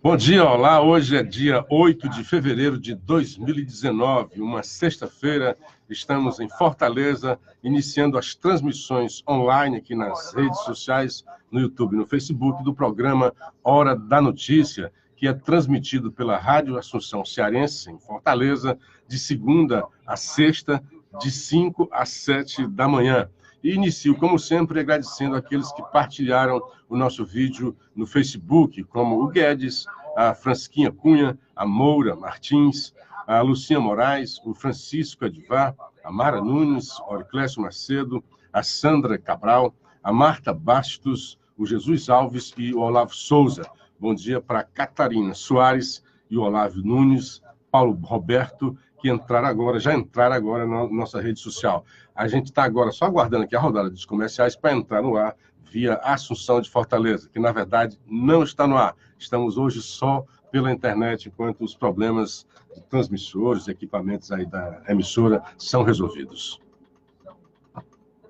Bom dia, olá. Hoje é dia 8 de fevereiro de 2019, uma sexta-feira. Estamos em Fortaleza, iniciando as transmissões online aqui nas redes sociais, no YouTube e no Facebook, do programa Hora da Notícia, que é transmitido pela Rádio Assunção Cearense, em Fortaleza, de segunda a sexta, de 5 às 7 da manhã. E inicio, como sempre, agradecendo aqueles que partilharam o nosso vídeo no Facebook, como o Guedes, a Francisquinha Cunha, a Moura Martins, a Lucinha Moraes, o Francisco Edivar, a Mara Nunes, o Oriclésio Macedo, a Sandra Cabral, a Marta Bastos, o Jesus Alves e o Olavo Souza. Bom dia para Catarina Soares e o Olavo Nunes, Paulo Roberto, que já entraram agora na nossa rede social. A gente está agora só aguardando aqui a rodada dos comerciais para entrar no ar via Assunção de Fortaleza, que na verdade não está no ar. Estamos hoje só pela internet, enquanto os problemas de transmissores, equipamentos aí da emissora são resolvidos.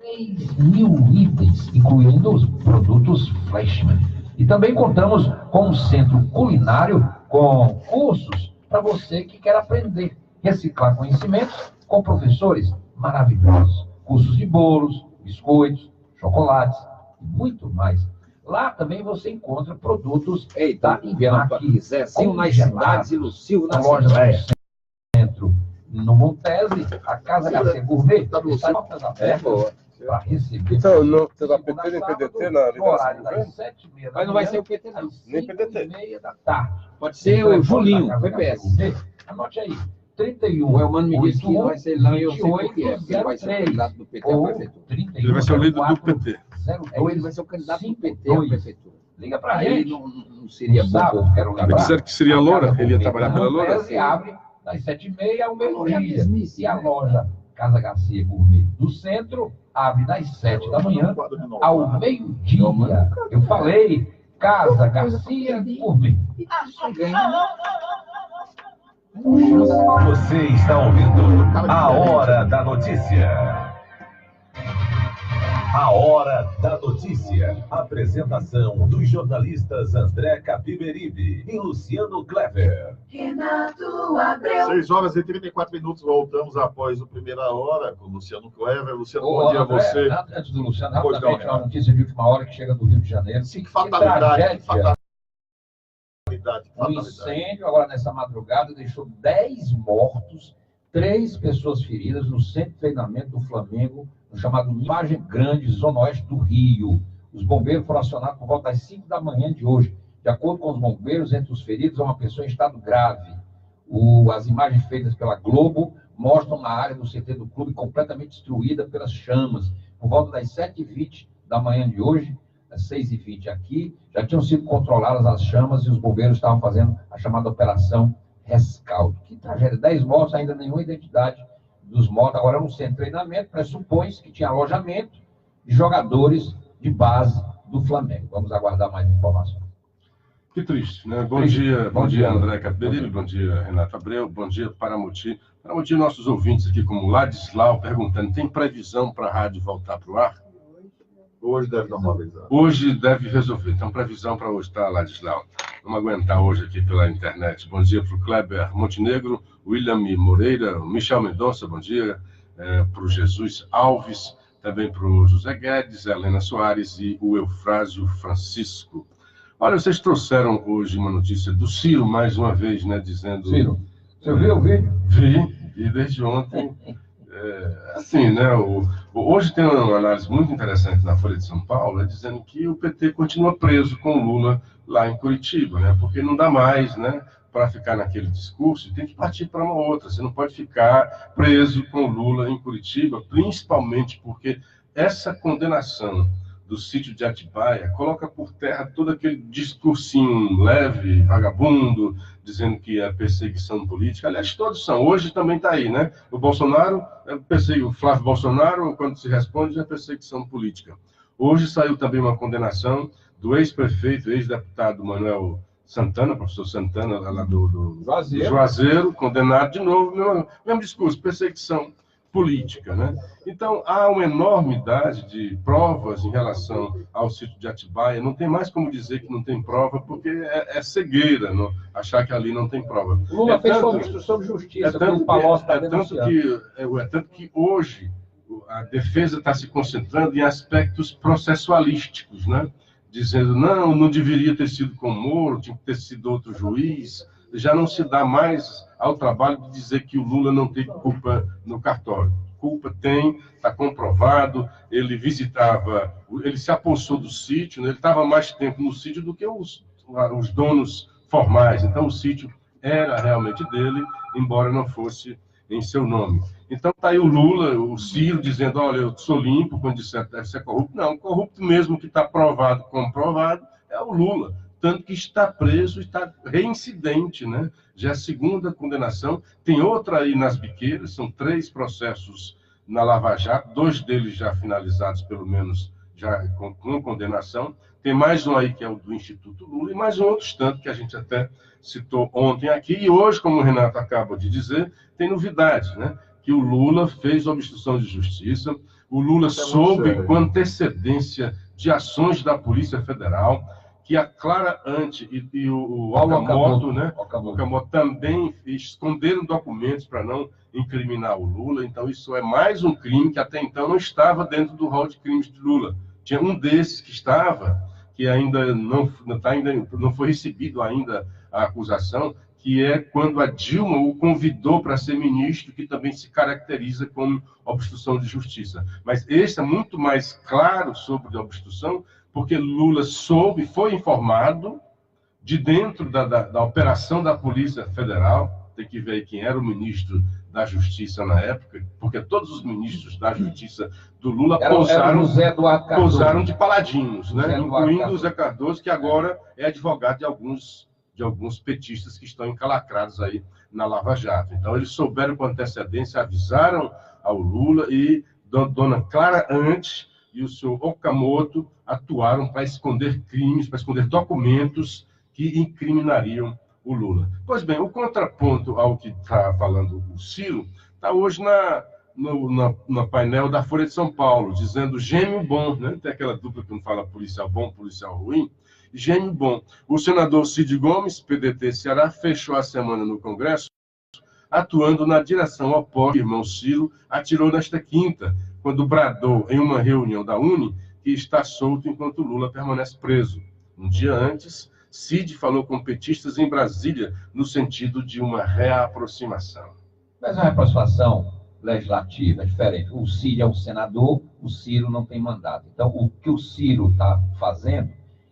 3.000 itens, incluindo os produtos Flashman. E também contamos com um centro culinário com cursos para você que quer aprender, reciclar conhecimentos com professores maravilhosos. Cursos de bolos, biscoitos, chocolates e muito mais. Lá também você encontra produtos da Ivanac, Zezinho nas cidades e Lucio na loja cidade. do centro, no Montese, a Casa Garcia Gourmet, está portas abertas para receber. Então, não terá PT nem PDT na liderança do governo? Mas não vai ser o PT, não. Nem PDT. 5h30. Pode ser o Julinho, PPS. Anote aí. 31. O Elmano me disse que não vai ser não, e eu sei por quê. Porque ele vai ser o candidato do PT à prefeitura. Ele vai ser o líder do PT. Ele vai ser o candidato do PT à prefeitura. Liga para Ele ele. não seria bom. Quero Me disseram que seria loura, ele ia trabalhar pela loura. Montese abre das 7h30 ao meio-dia. E a loja Casa Garcia Gourmet do centro abre das 7 da manhã ao meio-dia. Eu falei, Casa Garcia Gourmet. Você está ouvindo a Hora da Notícia. A Hora da Notícia. Apresentação dos jornalistas André Capiberibe e Luciano Clever. Renato Abreu. 6h34, voltamos após o Primeira Hora com o Luciano Clever. Luciano, bom dia a você. Antes do Luciano, rapidamente, uma notícia de última hora que chega do Rio de Janeiro. Sim, que fatalidade, que fatalidade. Um incêndio, agora nessa madrugada, deixou 10 mortos, 3 pessoas feridas no centro de treinamento do Flamengo, no chamado Vargem Grande, zona oeste do Rio. Os bombeiros foram acionados por volta das 5 da manhã de hoje. De acordo com os bombeiros, entre os feridos há uma pessoa em estado grave. As imagens feitas pela Globo mostram a área do CT do clube completamente destruída pelas chamas. Por volta das 7h20 da manhã de hoje, às 6h20 aqui, já tinham sido controladas as chamas e os bombeiros estavam fazendo a chamada Operação Rescaldo. Que tragédia! 10 mortos, ainda nenhuma identidade dos mortos. Agora é um centro de treinamento, pressupõe-se que tinha alojamento de jogadores de base do Flamengo. Vamos aguardar mais informações. Que triste, né? Bom dia, André Capiberibe, bom dia, Renato Abreu, bom dia, Paramoti. Paramoti, nossos ouvintes aqui, como Ladislau, perguntando, tem previsão para a rádio voltar para o ar? Hoje deve normalizar. Hoje deve resolver. Então, previsão para hoje, tá, Ladislau? Vamos aguentar hoje aqui pela internet. Bom dia para o Kleber Montenegro, William Moreira, Michel Mendonça, bom dia. Para o Jesus Alves, também para o José Guedes, a Helena Soares e o Eufrásio Francisco. Olha, vocês trouxeram hoje uma notícia do Ciro, mais uma vez, né, dizendo... Ciro, você viu o vídeo? Vi desde ontem. Assim, né, hoje tem uma análise muito interessante na Folha de São Paulo, dizendo que o PT continua preso com o Lula lá em Curitiba, né, porque não dá mais, né, para ficar naquele discurso, tem que partir para uma outra. Você não pode ficar preso com o Lula em Curitiba, principalmente porque essa condenação do sítio de Atibaia coloca por terra todo aquele discursinho leve, vagabundo, dizendo que é perseguição política. Aliás, todos são. Hoje também está aí, né? O Bolsonaro, o Flávio Bolsonaro, quando se responde, é perseguição política. Hoje saiu também uma condenação do ex-prefeito, ex-deputado Manuel Santana, professor Santana, lá do Juazeiro, condenado de novo, mesmo discurso, perseguição. política, né? Então, há uma enormidade de provas em relação ao sítio de Atibaia. Não tem mais como dizer que não tem prova, porque é cegueira, não, achar que ali não tem prova. Lula fez sua obstrução de justiça, o Palocci está denunciando. Tanto que hoje a defesa está se concentrando em aspectos processualísticos, né? Dizendo, não deveria ter sido com o Moro, tinha que ter sido outro juiz. Já não se dá mais ao trabalho de dizer que o Lula não tem culpa no cartório. Culpa tem, está comprovado. Ele visitava, ele se apossou do sítio, né? Ele estava mais tempo no sítio do que os donos formais. Então, o sítio era realmente dele, embora não fosse em seu nome. Então, está aí o Lula, o Ciro, dizendo, olha, eu sou limpo, quando disser que deve ser corrupto. Não, corrupto mesmo que está provado, comprovado, é o Lula. Tanto que está preso, está reincidente, né? Já é a segunda condenação. Tem outra aí nas biqueiras, são 3 processos na Lava Jato, 2 deles já finalizados, pelo menos, já com condenação. Tem mais um aí, que é o do Instituto Lula, e mais um outro tanto que a gente até citou ontem aqui. E hoje, como o Renato acaba de dizer, tem novidades, né? Que o Lula fez obstrução de justiça, o Lula soube com antecedência de ações da Polícia Federal, que a Clara Ante e o Okamoto, né? Okamoto também esconderam documentos para não incriminar o Lula. Então, isso é mais um crime que até então não estava dentro do rol de crimes de Lula. Tinha um desses que estava, que ainda não foi recebido ainda a acusação, que é quando a Dilma o convidou para ser ministro, que também se caracteriza como obstrução de justiça. Mas esse é muito mais claro sobre a obstrução, porque Lula soube, foi informado de dentro da operação da Polícia Federal. Tem que ver aí quem era o ministro da Justiça na época, porque todos os ministros da Justiça do Lula pousaram de paladinos, né? Incluindo o Zé Cardoso, que agora é advogado de alguns petistas que estão encalacrados aí na Lava Jato. Então, eles souberam com antecedência, avisaram ao Lula, e dona Clara Ante e o senhor Okamoto atuaram para esconder crimes, para esconder documentos que incriminariam o Lula. Pois bem, o contraponto ao que está falando o Ciro está hoje no painel da Folha de São Paulo, dizendo gênio bom, né? Tem aquela dupla que não fala policial bom, policial ruim. Gênio bom. O senador Cid Gomes, PDT Ceará, fechou a semana no Congresso, atuando na direção oposta. O irmão Ciro atirou nesta quinta, quando bradou em uma reunião da UNE que está solto enquanto Lula permanece preso. Um dia antes, Cid falou com petistas em Brasília no sentido de uma reaproximação. Mas a reaproximação legislativa é diferente. O Cid é um senador, o Ciro não tem mandato. Então, o que o Ciro está fazendo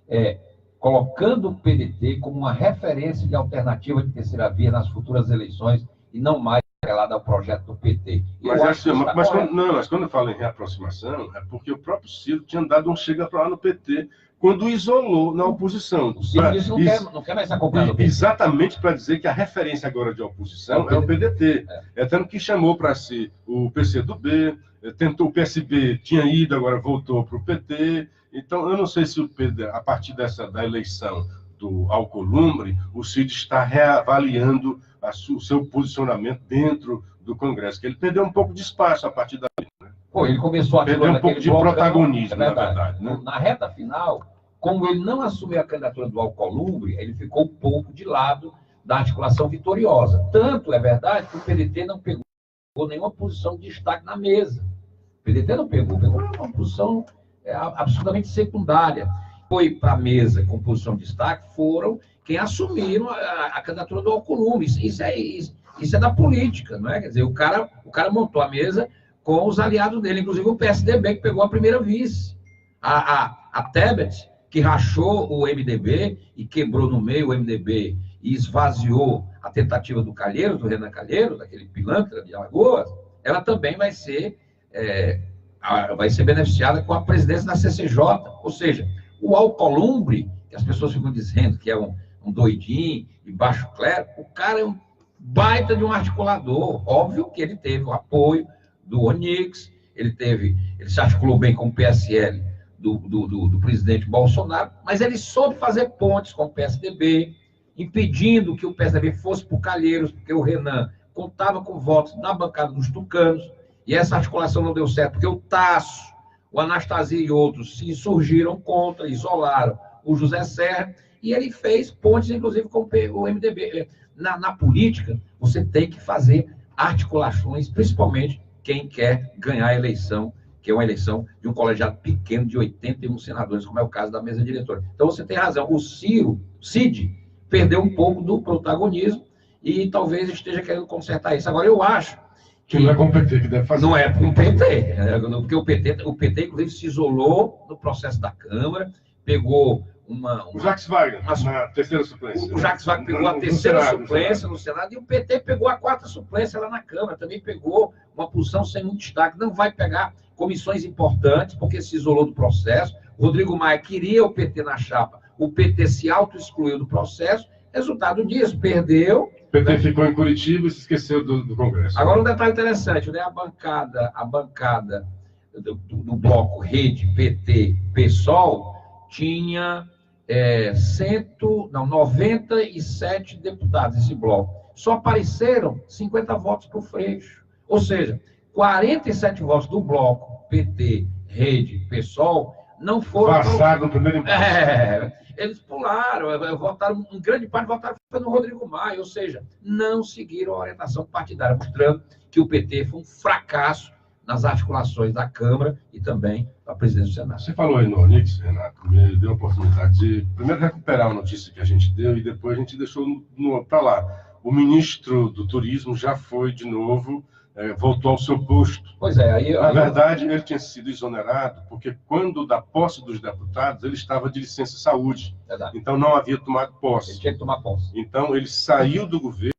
é colocando o PDT como uma referência de alternativa de terceira via nas futuras eleições e não mais atrelada ao projeto do PT. Mas quando eu falo em reaproximação, é porque o próprio Ciro tinha dado um chega para lá no PT, quando isolou na oposição. O Ciro disse que não quer mais acompanhar o PT. Exatamente para dizer que a referência agora de oposição é o PDT. É tanto que chamou para si o PCdoB, tentou o PSB, tinha ido, agora voltou para o PT. Então, eu não sei se a partir da eleição do Alcolumbre, o Cid está reavaliando o seu posicionamento dentro do Congresso, que ele perdeu um pouco de espaço a partir daí. Né? Ele começou a perder um pouco de protagonismo, na verdade. Né? Na reta final, como ele não assumiu a candidatura do Alcolumbre, ele ficou um pouco de lado da articulação vitoriosa. Tanto é verdade que o PDT não pegou nenhuma posição de destaque na mesa. O PDT não pegou uma posição absolutamente secundária. Foi para a mesa com posição de destaque, foram quem assumiram a candidatura do Alcolumbre. Isso é da política, não é? Quer dizer, o cara montou a mesa com os aliados dele, inclusive o PSDB, que pegou a primeira vice. A Tebet, que rachou o MDB e quebrou no meio o MDB e esvaziou a tentativa do Calheiros, do Renan Calheiros, daquele pilantra de Alagoas, ela também vai ser beneficiada com a presidência da CCJ. Ou seja, o Alcolumbre, que as pessoas ficam dizendo que é um doidinho e baixo clero, o cara é um baita de um articulador. Óbvio que ele teve o apoio do Onix, ele se articulou bem com o PSL do presidente Bolsonaro, mas ele soube fazer pontes com o PSDB, impedindo que o PSDB fosse para o Calheiros, porque o Renan contava com votos na bancada dos tucanos, e essa articulação não deu certo, porque o Tasso, o Anastasia e outros se insurgiram contra, isolaram o José Serra, e ele fez pontes, inclusive, com o MDB. Na política, você tem que fazer articulações, principalmente quem quer ganhar a eleição, que é uma eleição de um colegiado pequeno de 81 senadores, como é o caso da mesa diretora. Então, você tem razão. O Cid, perdeu um pouco do protagonismo e talvez esteja querendo consertar isso. Agora, eu acho que não é com o PT que deve fazer. Não é com o PT, porque o PT, inclusive, se isolou no processo da Câmara, pegou o Jacques Wagner, na terceira suplência. O Jacques Wagner pegou a terceira suplência no Senado, e o PT pegou a quarta suplência lá na Câmara, também pegou uma posição sem muito destaque. Não vai pegar comissões importantes, porque se isolou do processo. O Rodrigo Maia queria o PT na chapa, o PT se auto-excluiu do processo, resultado disso, perdeu. O PT ficou em Curitiba e se esqueceu do Congresso. Agora, um detalhe interessante, né? A bancada do bloco Rede, PT, PSOL, tinha 97 deputados esse bloco. Só apareceram 50 votos para o Freixo. Ou seja, 47 votos do bloco PT, Rede, PSOL, não foram... Passaram no primeiro impacto. Eles pularam, votaram, em grande parte votaram no Rodrigo Maia, ou seja, não seguiram a orientação partidária, mostrando que o PT foi um fracasso nas articulações da Câmara e também da presidência do Senado. Você falou aí no Onix, Renato, me deu a oportunidade de primeiro recuperar a notícia que a gente deu e depois a gente deixou para lá. O ministro do Turismo já foi de novo, voltou ao seu posto. Pois é. Aí, na verdade, ele tinha sido exonerado, porque quando da posse dos deputados, ele estava de licença saúde. Verdade. Então não havia tomado posse. Ele tinha que tomar posse. Então ele saiu do governo,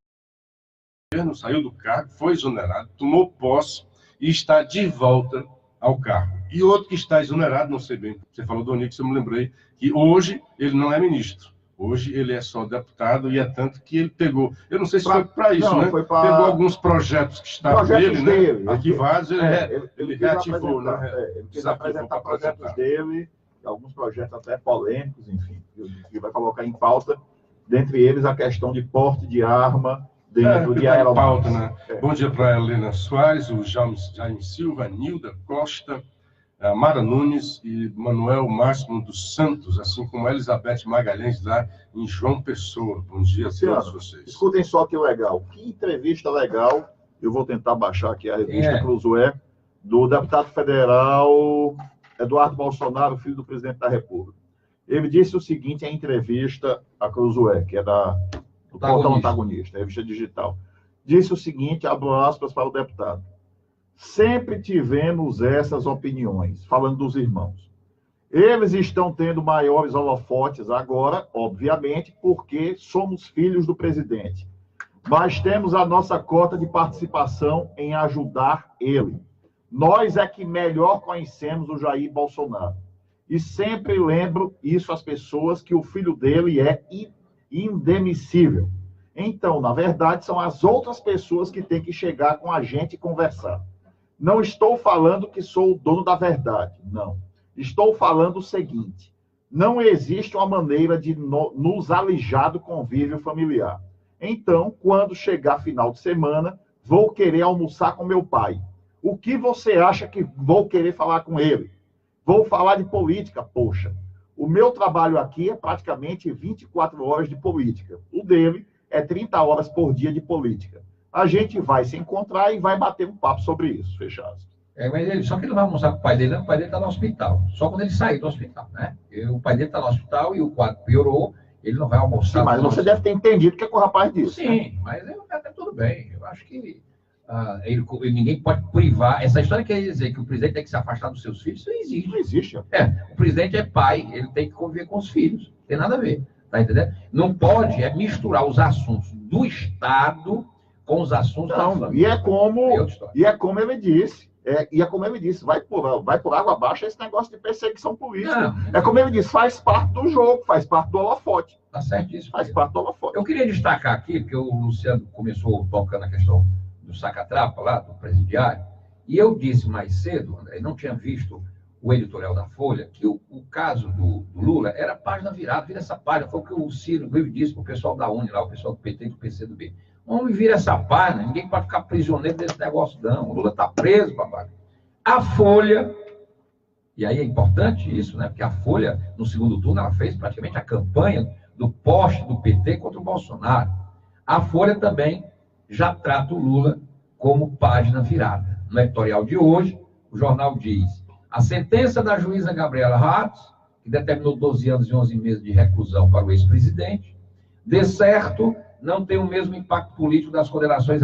saiu do cargo, foi exonerado, tomou posse e está de volta ao cargo. E outro que está exonerado, não sei bem, você falou do Onix, eu me lembrei, que hoje ele não é ministro. Hoje ele é só deputado e é tanto que ele pegou... Eu não sei se foi para isso, né? Pegou alguns projetos que estavam dele, né? Arquivados, ele reativou, né? Ele quis apresentar projetos dele, alguns projetos até polêmicos, enfim, que vai colocar em pauta, dentre eles a questão de porte de arma, dentro de aeronaves. Né? Bom dia para a Helena Soares, o Jaime Silva, a Nilda Costa, a Mara Nunes e Manuel Máximo dos Santos, assim como a Elizabeth Magalhães, lá em João Pessoa. Bom dia a todos vocês. Escutem só que legal. Que entrevista legal. Eu vou tentar baixar aqui a revista Cruzoé, do deputado federal Eduardo Bolsonaro, filho do presidente da República. Ele disse o seguinte em entrevista a Cruzoé, que é do portal Antagonista, revista digital. Disse o seguinte, abro aspas para o deputado: sempre tivemos essas opiniões, falando dos irmãos. Eles estão tendo maiores holofotes agora, obviamente, porque somos filhos do presidente. Mas temos a nossa cota de participação em ajudar ele. Nós é que melhor conhecemos o Jair Bolsonaro. E sempre lembro isso às pessoas, que o filho dele é indemissível. Então, na verdade, são as outras pessoas que têm que chegar com a gente e conversar. Não estou falando que sou o dono da verdade, não. Estou falando o seguinte: não existe uma maneira de nos alijar do convívio familiar. Então, quando chegar final de semana, vou querer almoçar com meu pai. O que você acha que vou querer falar com ele? Vou falar de política, poxa. O meu trabalho aqui é praticamente 24 horas de política. O dele é 30 horas por dia de política. A gente vai se encontrar e vai bater um papo sobre isso, fechado. Mas só que ele não vai almoçar com o pai dele, não. O pai dele está no hospital. Só quando ele sair do hospital, né? O pai dele está no hospital e o quadro piorou, ele não vai almoçar. Sim, mas você deve ter entendido o que o rapaz disse. Sim, né? Mas até tudo bem. Eu acho que ninguém pode privar. Essa história quer dizer que o presidente tem que se afastar dos seus filhos, isso não existe. Não existe. O presidente é pai, ele tem que conviver com os filhos. Não tem nada a ver. Tá entendendo? Não pode misturar os assuntos do Estado com os assuntos da família. E é como ele disse, vai por água abaixo esse negócio de perseguição política. É como ele disse, faz parte do jogo, faz parte do holofote. Tá certo isso. Faz parte do holofote. Eu queria destacar aqui, porque o Luciano começou tocando a questão do saca-trapa lá, do presidiário, e eu disse mais cedo, André, não tinha visto o editorial da Folha, que o caso do Lula era página virada, vira essa página, foi o que o Ciro veio disse para o pessoal da UNE lá, o pessoal do PT e do PCdoB. Vamos vir essa página, ninguém pode ficar prisioneiro desse negócio, não. O Lula está preso, babaca. A Folha, e aí é importante isso, né? Porque a Folha, no segundo turno, ela fez praticamente a campanha do poste do PT contra o Bolsonaro. A Folha também já trata o Lula como página virada. No editorial de hoje, o jornal diz: a sentença da juíza Gabriela Hatz, que determinou 12 anos e 11 meses de reclusão para o ex-presidente, de certo, não tem o mesmo impacto político das condenações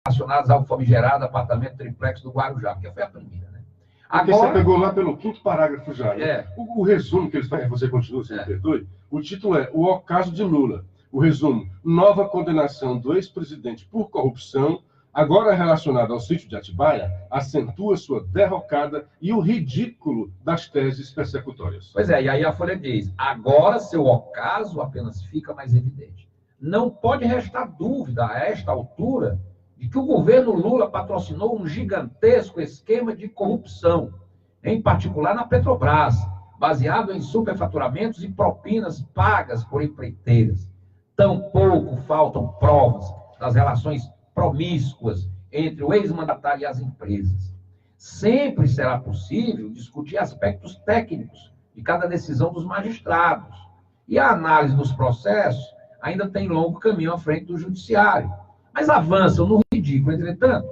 relacionadas ao famigerado apartamento triplex do Guarujá, que foi a primeira, né? Agora, você pegou lá pelo 5º parágrafo já, né? É. O resumo que eles fazem, você continua, se me perdoe, o título é O Ocaso de Lula. O resumo: nova condenação do ex-presidente por corrupção, agora relacionada ao sítio de Atibaia, acentua sua derrocada e o ridículo das teses persecutórias. Pois é, e aí a Folha diz: agora seu ocaso apenas fica mais evidente. Não pode restar dúvida a esta altura de que o governo Lula patrocinou um gigantesco esquema de corrupção, em particular na Petrobras, baseado em superfaturamentos e propinas pagas por empreiteiras. Tampouco faltam provas das relações promíscuas entre o ex-mandatário e as empresas. Sempre será possível discutir aspectos técnicos de cada decisão dos magistrados. E a análise dos processos ainda tem longo caminho à frente do judiciário. Mas avançam no ridículo, entretanto,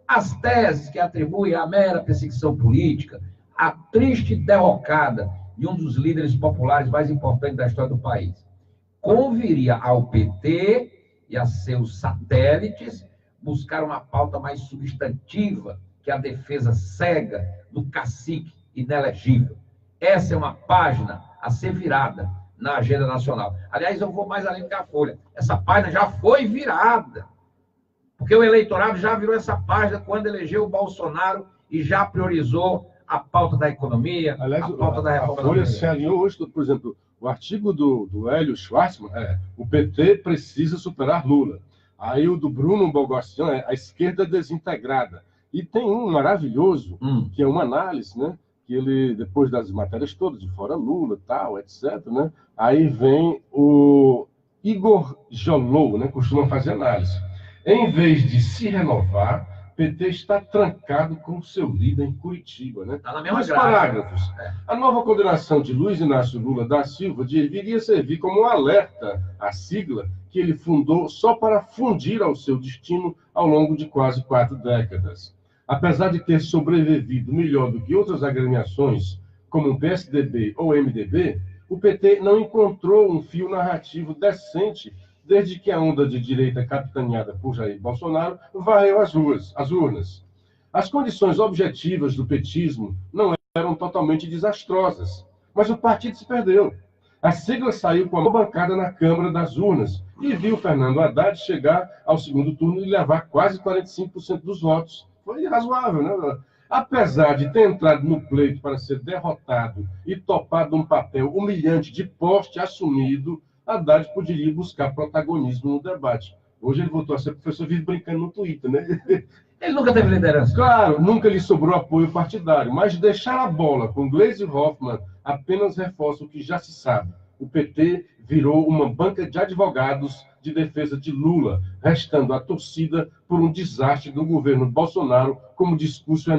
as teses que atribuem à mera perseguição política, a triste derrocada de um dos líderes populares mais importantes da história do país. Conviria ao PT e a seus satélites buscar uma pauta mais substantiva que a defesa cega do cacique inelegível. Essa é uma página a ser virada na agenda nacional. Aliás, eu vou mais além que a Folha. Essa página já foi virada, porque o eleitorado já virou essa página quando elegeu o Bolsonaro e já priorizou a pauta da economia, aliás, a pauta da reforma. A Folha se alinhou hoje, por exemplo, o artigo do Hélio Schwartzman o PT precisa superar Lula. Aí o do Bruno Bogossian é a esquerda desintegrada. E tem um maravilhoso, que é uma análise, né? Que ele, depois das matérias todas, de fora Lula, tal, etc., né? Aí vem o Igor Jolou, né? Costuma fazer análise. Em vez de se renovar, PT está trancado com seu líder em Curitiba, né? Tá na mesma Dois grade. parágrafos. A nova condenação de Luiz Inácio Lula da Silva deveria servir como um alerta à sigla que ele fundou só para fundir ao seu destino ao longo de quase 4 décadas. Apesar de ter sobrevivido melhor do que outras agremiações, como o PSDB ou o MDB, o PT não encontrou um fio narrativo decente desde que a onda de direita capitaneada por Jair Bolsonaro varreu as urnas. As condições objetivas do petismo não eram totalmente desastrosas, mas o partido se perdeu. A sigla saiu com a bancada na Câmara das Urnas e viu Fernando Haddad chegar ao segundo turno e levar quase 45% dos votos. Foi razoável, né? Apesar de ter entrado no pleito para ser derrotado e topado um papel humilhante de poste assumido, Haddad poderia buscar protagonismo no debate. Hoje ele voltou a ser professor, vive brincando no Twitter, né? Ele nunca teve liderança. Claro, nunca lhe sobrou apoio partidário, mas deixar a bola com Gleisi Hoffmann apenas reforça o que já se sabe. O PT virou uma banca de advogados de defesa de Lula, restando a torcida por um desastre do governo Bolsonaro como discurso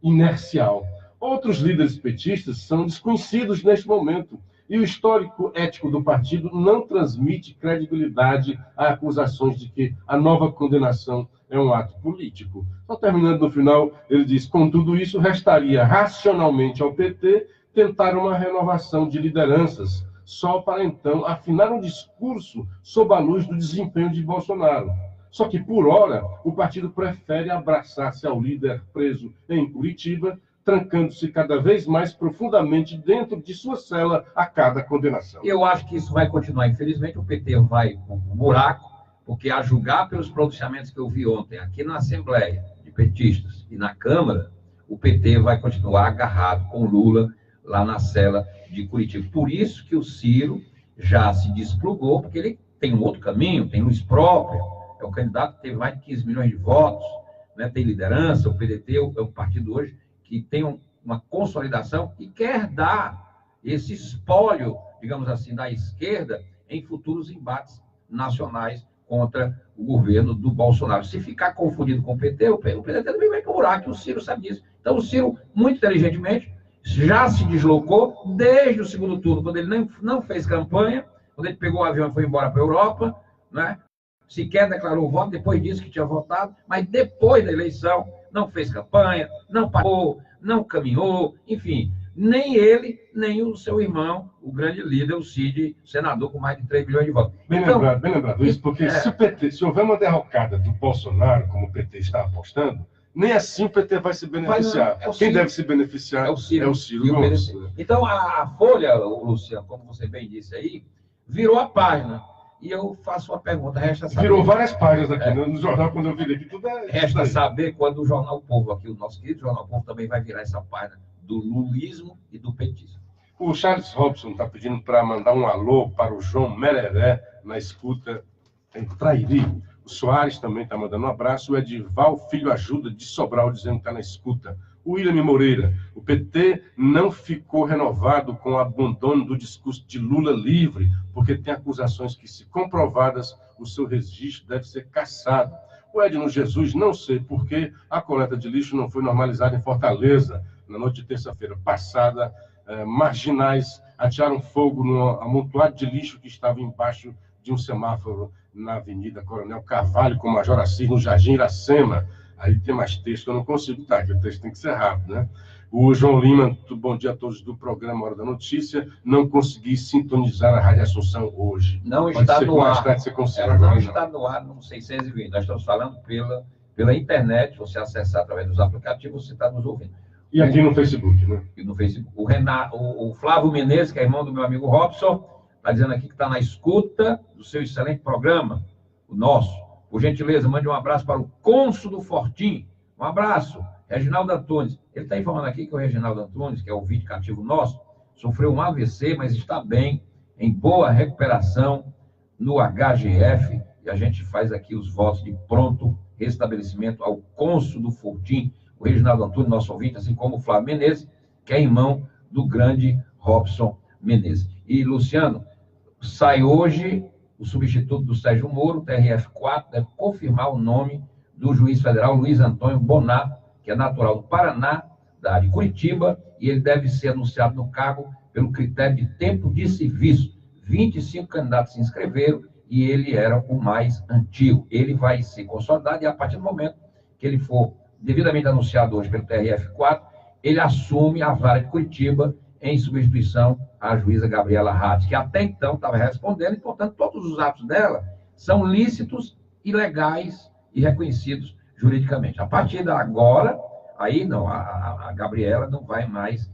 inercial. Outros líderes petistas são desconhecidos neste momento, e o histórico ético do partido não transmite credibilidade a acusações de que a nova condenação é um ato político. Só terminando no final, ele diz: com tudo isso, restaria racionalmente ao PT tentar uma renovação de lideranças, só para então afinar um discurso sob a luz do desempenho de Bolsonaro. Só que, por hora, o partido prefere abraçar-se ao líder preso em Curitiba, trancando-se cada vez mais profundamente dentro de sua cela a cada condenação. Eu acho que isso vai continuar. Infelizmente, o PT vai com um buraco, porque a julgar pelos pronunciamentos que eu vi ontem aqui na Assembleia de petistas e na Câmara, o PT vai continuar agarrado com Lula lá na cela de Curitiba. Por isso que o Ciro já se desplugou, porque ele tem um outro caminho, tem luz própria, é um candidato que teve mais de 15 milhões de votos, né, tem liderança, o PDT é um partido hoje que tem uma consolidação e quer dar esse espólio, digamos assim, da esquerda em futuros embates nacionais contra o governo do Bolsonaro. Se ficar confundido com o PT, o PT também vai para o buraco, o Ciro sabe disso. Então, o Ciro, muito inteligentemente, já se deslocou desde o segundo turno, quando ele não fez campanha, quando ele pegou o avião e foi embora para a Europa, né? Sequer declarou o voto, depois disse que tinha votado, mas depois da eleição não fez campanha, não pagou, não caminhou, enfim, nem ele, nem o seu irmão, o grande líder, o Cid, senador com mais de 3 milhões de votos. Bem lembrado isso, porque se houver uma derrocada do Bolsonaro, como o PT está apostando, nem assim o PT vai se beneficiar. Quem deve se beneficiar é o Ciro Gomes. Então, a Folha, Luciano, como você bem disse aí, virou a página. E eu faço uma pergunta, resta saber... Virou várias páginas aqui no jornal, quando eu virei aqui, tudo é... Resta saber quando o Jornal Povo, aqui, o nosso querido Jornal Povo, também vai virar essa página do lulismo e do petismo. O Charles Robson está pedindo para mandar um alô para o João Mereré, na escuta em Trairi. O Soares também está mandando um abraço. O Edival Filho Ajuda, de Sobral, dizendo que está na escuta. O William Moreira, o PT não ficou renovado com o abandono do discurso de Lula livre, porque tem acusações que, se comprovadas, o seu registro deve ser cassado. O Edno Jesus, não sei por que a coleta de lixo não foi normalizada em Fortaleza. Na noite de terça-feira passada, marginais atearam fogo no amontoado de lixo que estava embaixo de um semáforo na Avenida Coronel Carvalho, com Major Assis, no Jardim Iracema. Aí tem mais texto, eu não consigo, tá, que o texto tem que ser rápido, né? O João Lima, bom dia a todos do programa Hora da Notícia, não consegui sintonizar a Rádio Assunção hoje. Não está no ar. Ela não está no ar no 620. Nós estamos falando pela internet, você acessar através dos aplicativos, você está nos ouvindo. E aqui no Facebook, né? E no Facebook. O Flávio Menezes, que é irmão do meu amigo Robson, está dizendo aqui que está na escuta do seu excelente programa, o nosso. Por gentileza, mande um abraço para o cônsul do Fortim. Um abraço. Reginaldo Antunes. Ele está informando aqui que o Reginaldo Antunes, que é o ouvinte cativo nosso, sofreu um AVC, mas está bem, em boa recuperação no HGF. E a gente faz aqui os votos de pronto restabelecimento ao cônsul do Fortim, o Reginaldo Antunes, nosso ouvinte, assim como o Flávio Menezes, que é irmão do grande Robson Menezes. E, Luciano, sai hoje o substituto do Sérgio Moro, o TRF4, deve confirmar o nome do juiz federal Luiz Antônio Bonato, que é natural do Paraná, da de Curitiba, e ele deve ser anunciado no cargo pelo critério de tempo de serviço. 25 candidatos se inscreveram e ele era o mais antigo. Ele vai ser consolidado e, a partir do momento que ele for devidamente anunciado hoje pelo TRF4, ele assume a vara de Curitiba em substituição à juíza Gabriela Hatz, que até então estava respondendo, e, portanto, todos os atos dela são lícitos, ilegais e reconhecidos juridicamente. A partir de agora, aí não, a Gabriela não vai mais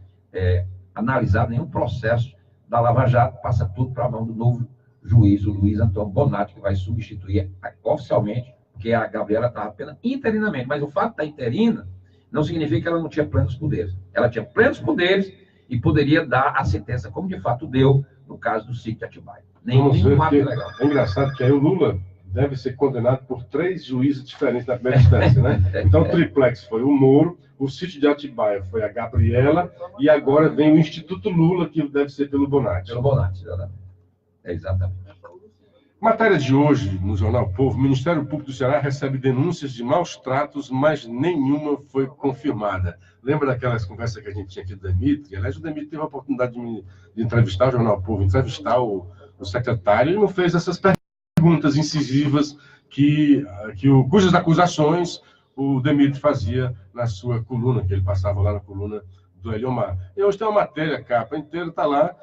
analisar nenhum processo da Lava Jato, passa tudo para a mão do novo juiz, o Luiz Antônio Bonato, que vai substituir oficialmente, porque a Gabriela estava apenas interinamente, mas o fato da interina não significa que ela não tinha plenos poderes. Ela tinha plenos poderes e poderia dar a sentença, como de fato deu no caso do sítio de Atibaia. Nenhum ato legal. É engraçado que aí o Lula deve ser condenado por 3 juízes diferentes na primeira instância, né? Então o triplex foi o Moro, o sítio de Atibaia foi a Gabriela, e agora vem o Instituto Lula, que deve ser pelo Bonatti. Pelo Bonatti, exatamente. Exatamente. Matéria de hoje, no Jornal Povo, o Ministério Público do Ceará recebe denúncias de maus tratos, mas nenhuma foi confirmada. Lembra daquelas conversas que a gente tinha aqui do Demitri? Aliás, o Demitri teve a oportunidade de entrevistar o Jornal Povo, entrevistar o secretário, e não fez essas perguntas incisivas cujas acusações o Demitri fazia na sua coluna, que ele passava lá na coluna do Eliomar. E hoje tem uma matéria, a capa inteira, está lá,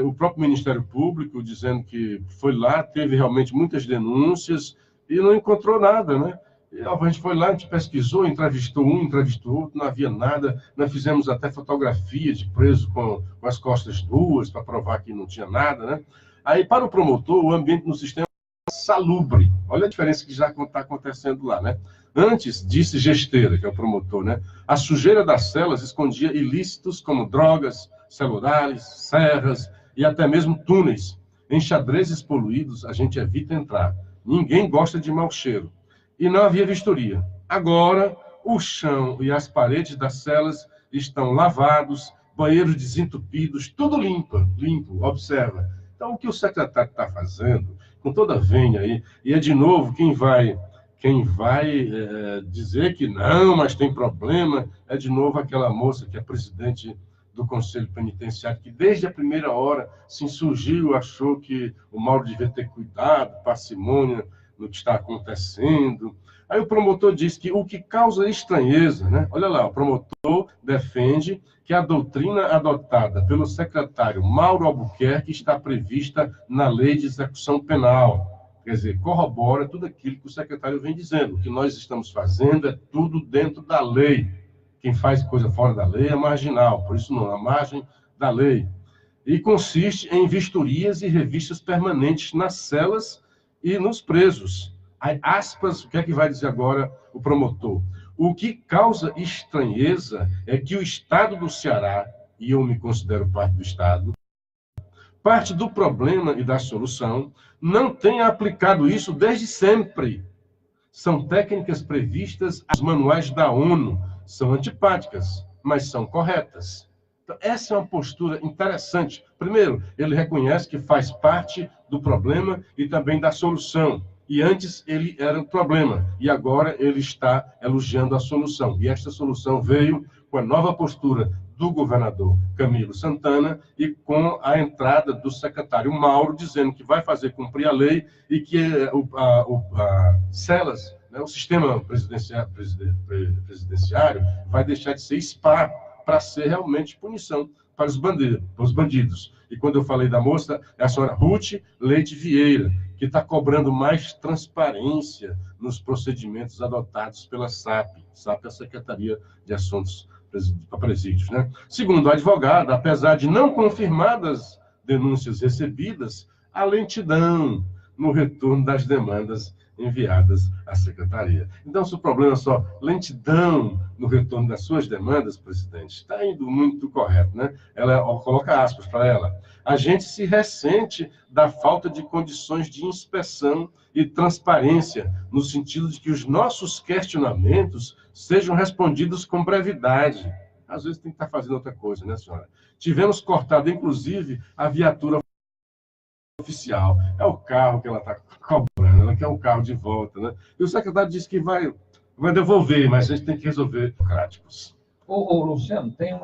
o próprio Ministério Público dizendo que foi lá, teve realmente muitas denúncias e não encontrou nada, né? E a gente foi lá, a gente pesquisou, entrevistou um, entrevistou outro, não havia nada. Nós fizemos até fotografia de preso com as costas nuas para provar que não tinha nada, né? Aí, para o promotor, o ambiente no sistema é salubre. Olha a diferença que já está acontecendo lá, né? Antes, disse Gesteira, que é o promotor, né? A sujeira das celas escondia ilícitos como drogas, celulares, serras e até mesmo túneis. Em xadrezes poluídos, a gente evita entrar. Ninguém gosta de mau cheiro. E não havia vistoria. Agora, o chão e as paredes das celas estão lavados, banheiros desentupidos, tudo limpo, observa. Então, o que o secretário está fazendo, com toda a venha aí. E é de novo quem vai dizer que não, mas tem problema, é de novo aquela moça que é presidente do Conselho Penitenciário, que desde a primeira hora se insurgiu, achou que o Mauro devia ter cuidado, parcimônia no que está acontecendo. Aí o promotor diz que o que causa estranheza, né? Olha lá, o promotor defende que a doutrina adotada pelo secretário Mauro Albuquerque está prevista na Lei de Execução Penal. Quer dizer, corrobora tudo aquilo que o secretário vem dizendo. O que nós estamos fazendo é tudo dentro da lei. Quem faz coisa fora da lei é marginal, por isso não, a margem da lei. E consiste em vistorias e revistas permanentes nas celas e nos presos. Aí, aspas, o que é que vai dizer agora o promotor? O que causa estranheza é que o Estado do Ceará, e eu me considero parte do Estado, parte do problema e da solução, não tenha aplicado isso desde sempre. São técnicas previstas nos manuais da ONU, são antipáticas, mas são corretas. Então, essa é uma postura interessante. Primeiro, ele reconhece que faz parte do problema e também da solução. E antes ele era o problema, e agora ele está elogiando a solução. E esta solução veio com a nova postura do governador Camilo Santana e com a entrada do secretário Mauro, dizendo que vai fazer cumprir a lei e que celas, né, o sistema presidenciário vai deixar de ser spa para ser realmente punição para os bandidos. E quando eu falei da moça, é a senhora Ruth Leite Vieira, que está cobrando mais transparência nos procedimentos adotados pela SAP. SAP é a Secretaria de Assuntos para Presídios, né? Segundo a advogada, apesar de não confirmadas denúncias recebidas, há lentidão no retorno das demandas enviadas à Secretaria. Então, se o problema é só lentidão no retorno das suas demandas, presidente, está indo muito correto, né? Ela coloca aspas para ela. A gente se ressente da falta de condições de inspeção e transparência, no sentido de que os nossos questionamentos sejam respondidos com brevidade. Às vezes tem que estar fazendo outra coisa, né, senhora? Tivemos cortado, inclusive, a viatura oficial. É o carro que ela está cobrando, ela quer o carro de volta, né? E o secretário disse que vai devolver, mas a gente tem que resolver burocráticos. Ô, Luciano, tem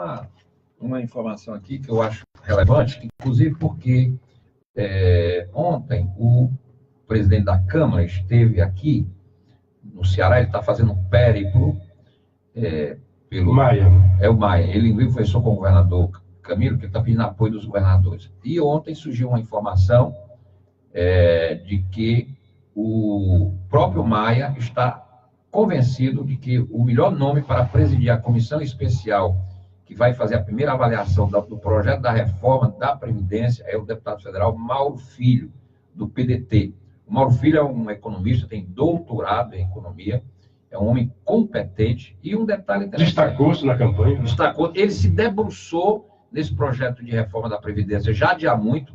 uma informação aqui que eu acho relevante, inclusive porque ontem o presidente da Câmara esteve aqui no Ceará, ele está fazendo um périplo pelo... Maia. É o Maia. Ele conversou com o governador Camilo, que está pedindo apoio dos governadores. E ontem surgiu uma informação de que o próprio Maia está convencido de que o melhor nome para presidir a comissão especial que vai fazer a primeira avaliação do projeto da reforma da Previdência é o deputado federal Mauro Filho, do PDT. O Mauro Filho é um economista, tem doutorado em economia, é um homem competente e um detalhe interessante. Destacou-se na campanha. Destacou, ele se debruçou nesse projeto de reforma da Previdência já há muito.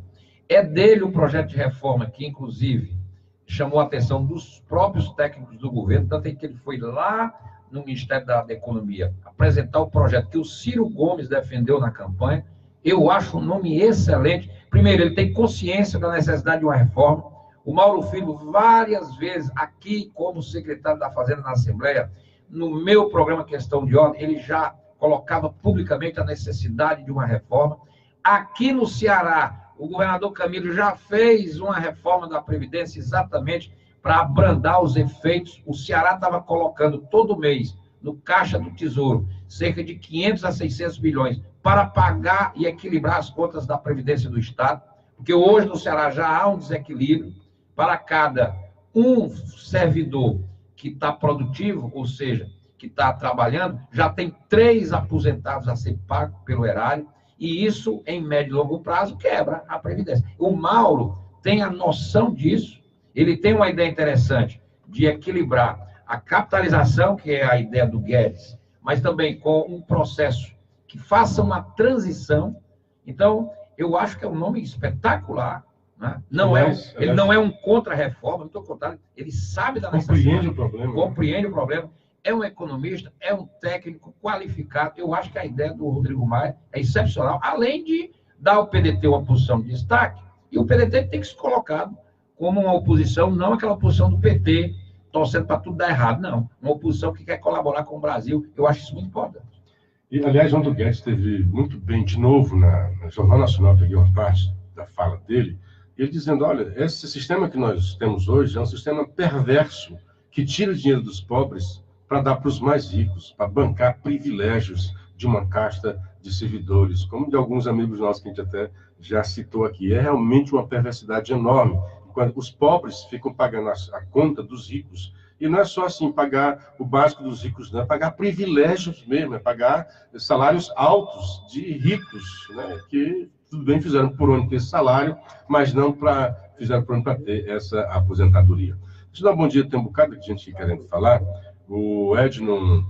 É dele o projeto de reforma que, inclusive, chamou a atenção dos próprios técnicos do governo, tanto é que ele foi lá no Ministério da Economia apresentar o projeto que o Ciro Gomes defendeu na campanha. Eu acho um nome excelente. Primeiro, ele tem consciência da necessidade de uma reforma. O Mauro Filho, várias vezes, aqui como secretário da Fazenda na Assembleia, no meu programa Questão de Ordem, ele já colocava publicamente a necessidade de uma reforma. Aqui no Ceará, o governador Camilo já fez uma reforma da Previdência exatamente para abrandar os efeitos. O Ceará estava colocando todo mês no Caixa do Tesouro cerca de 500 a 600 bilhões para pagar e equilibrar as contas da Previdência do Estado, porque hoje no Ceará já há um desequilíbrio. Para cada um servidor que está produtivo, ou seja, que está trabalhando, já tem 3 aposentados a ser pagos pelo erário, e isso, em médio e longo prazo, quebra a Previdência. O Mauro tem a noção disso, ele tem uma ideia interessante de equilibrar a capitalização, que é a ideia do Guedes, mas também com um processo que faça uma transição. Então, eu acho que é um nome espetacular, né? Ele não é um contra-reforma, muito pelo contrário, ele sabe da necessidade. Compreende o problema. É um economista, é um técnico qualificado. Eu acho que a ideia do Rodrigo Maia é excepcional, além de dar ao PDT uma posição de destaque, e o PDT tem que ser colocado como uma oposição, não aquela oposição do PT, torcendo para tudo dar errado, não. Uma oposição que quer colaborar com o Brasil. Eu acho isso muito importante. E, aliás, João do Guedes esteve muito bem, de novo, no Jornal Nacional, peguei uma parte da fala dele, ele dizendo, olha, esse sistema que nós temos hoje é um sistema perverso, que tira dinheiro dos pobres para dar para os mais ricos, para bancar privilégios de uma casta de servidores, como de alguns amigos nossos que a gente até já citou aqui. É realmente uma perversidade enorme, quando os pobres ficam pagando a conta dos ricos. E não é só assim, pagar o básico dos ricos, não, é pagar privilégios mesmo, é pagar salários altos de ricos, né, que tudo bem fizeram por onde ter esse salário, mas não fizeram por onde para ter essa aposentadoria. Deixa eu dar um bom dia, tem um bocado de gente querendo falar. O Edno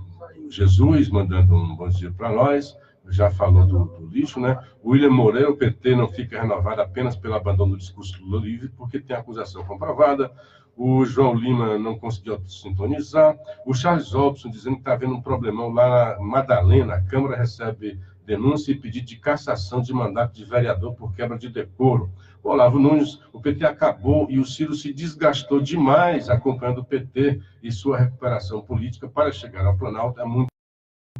Jesus mandando um bom dia para nós, já falou do lixo, né? O William Moreira, o PT não fica renovado apenas pelo abandono do discurso livre, porque tem acusação comprovada. O João Lima não conseguiu sintonizar. O Charles Robson dizendo que está havendo um problemão lá na Madalena. A Câmara recebe denúncia e pedido de cassação de mandato de vereador por quebra de decoro. O Olavo Nunes, o PT acabou e o Ciro se desgastou demais acompanhando o PT e sua recuperação política para chegar ao Planalto. É muito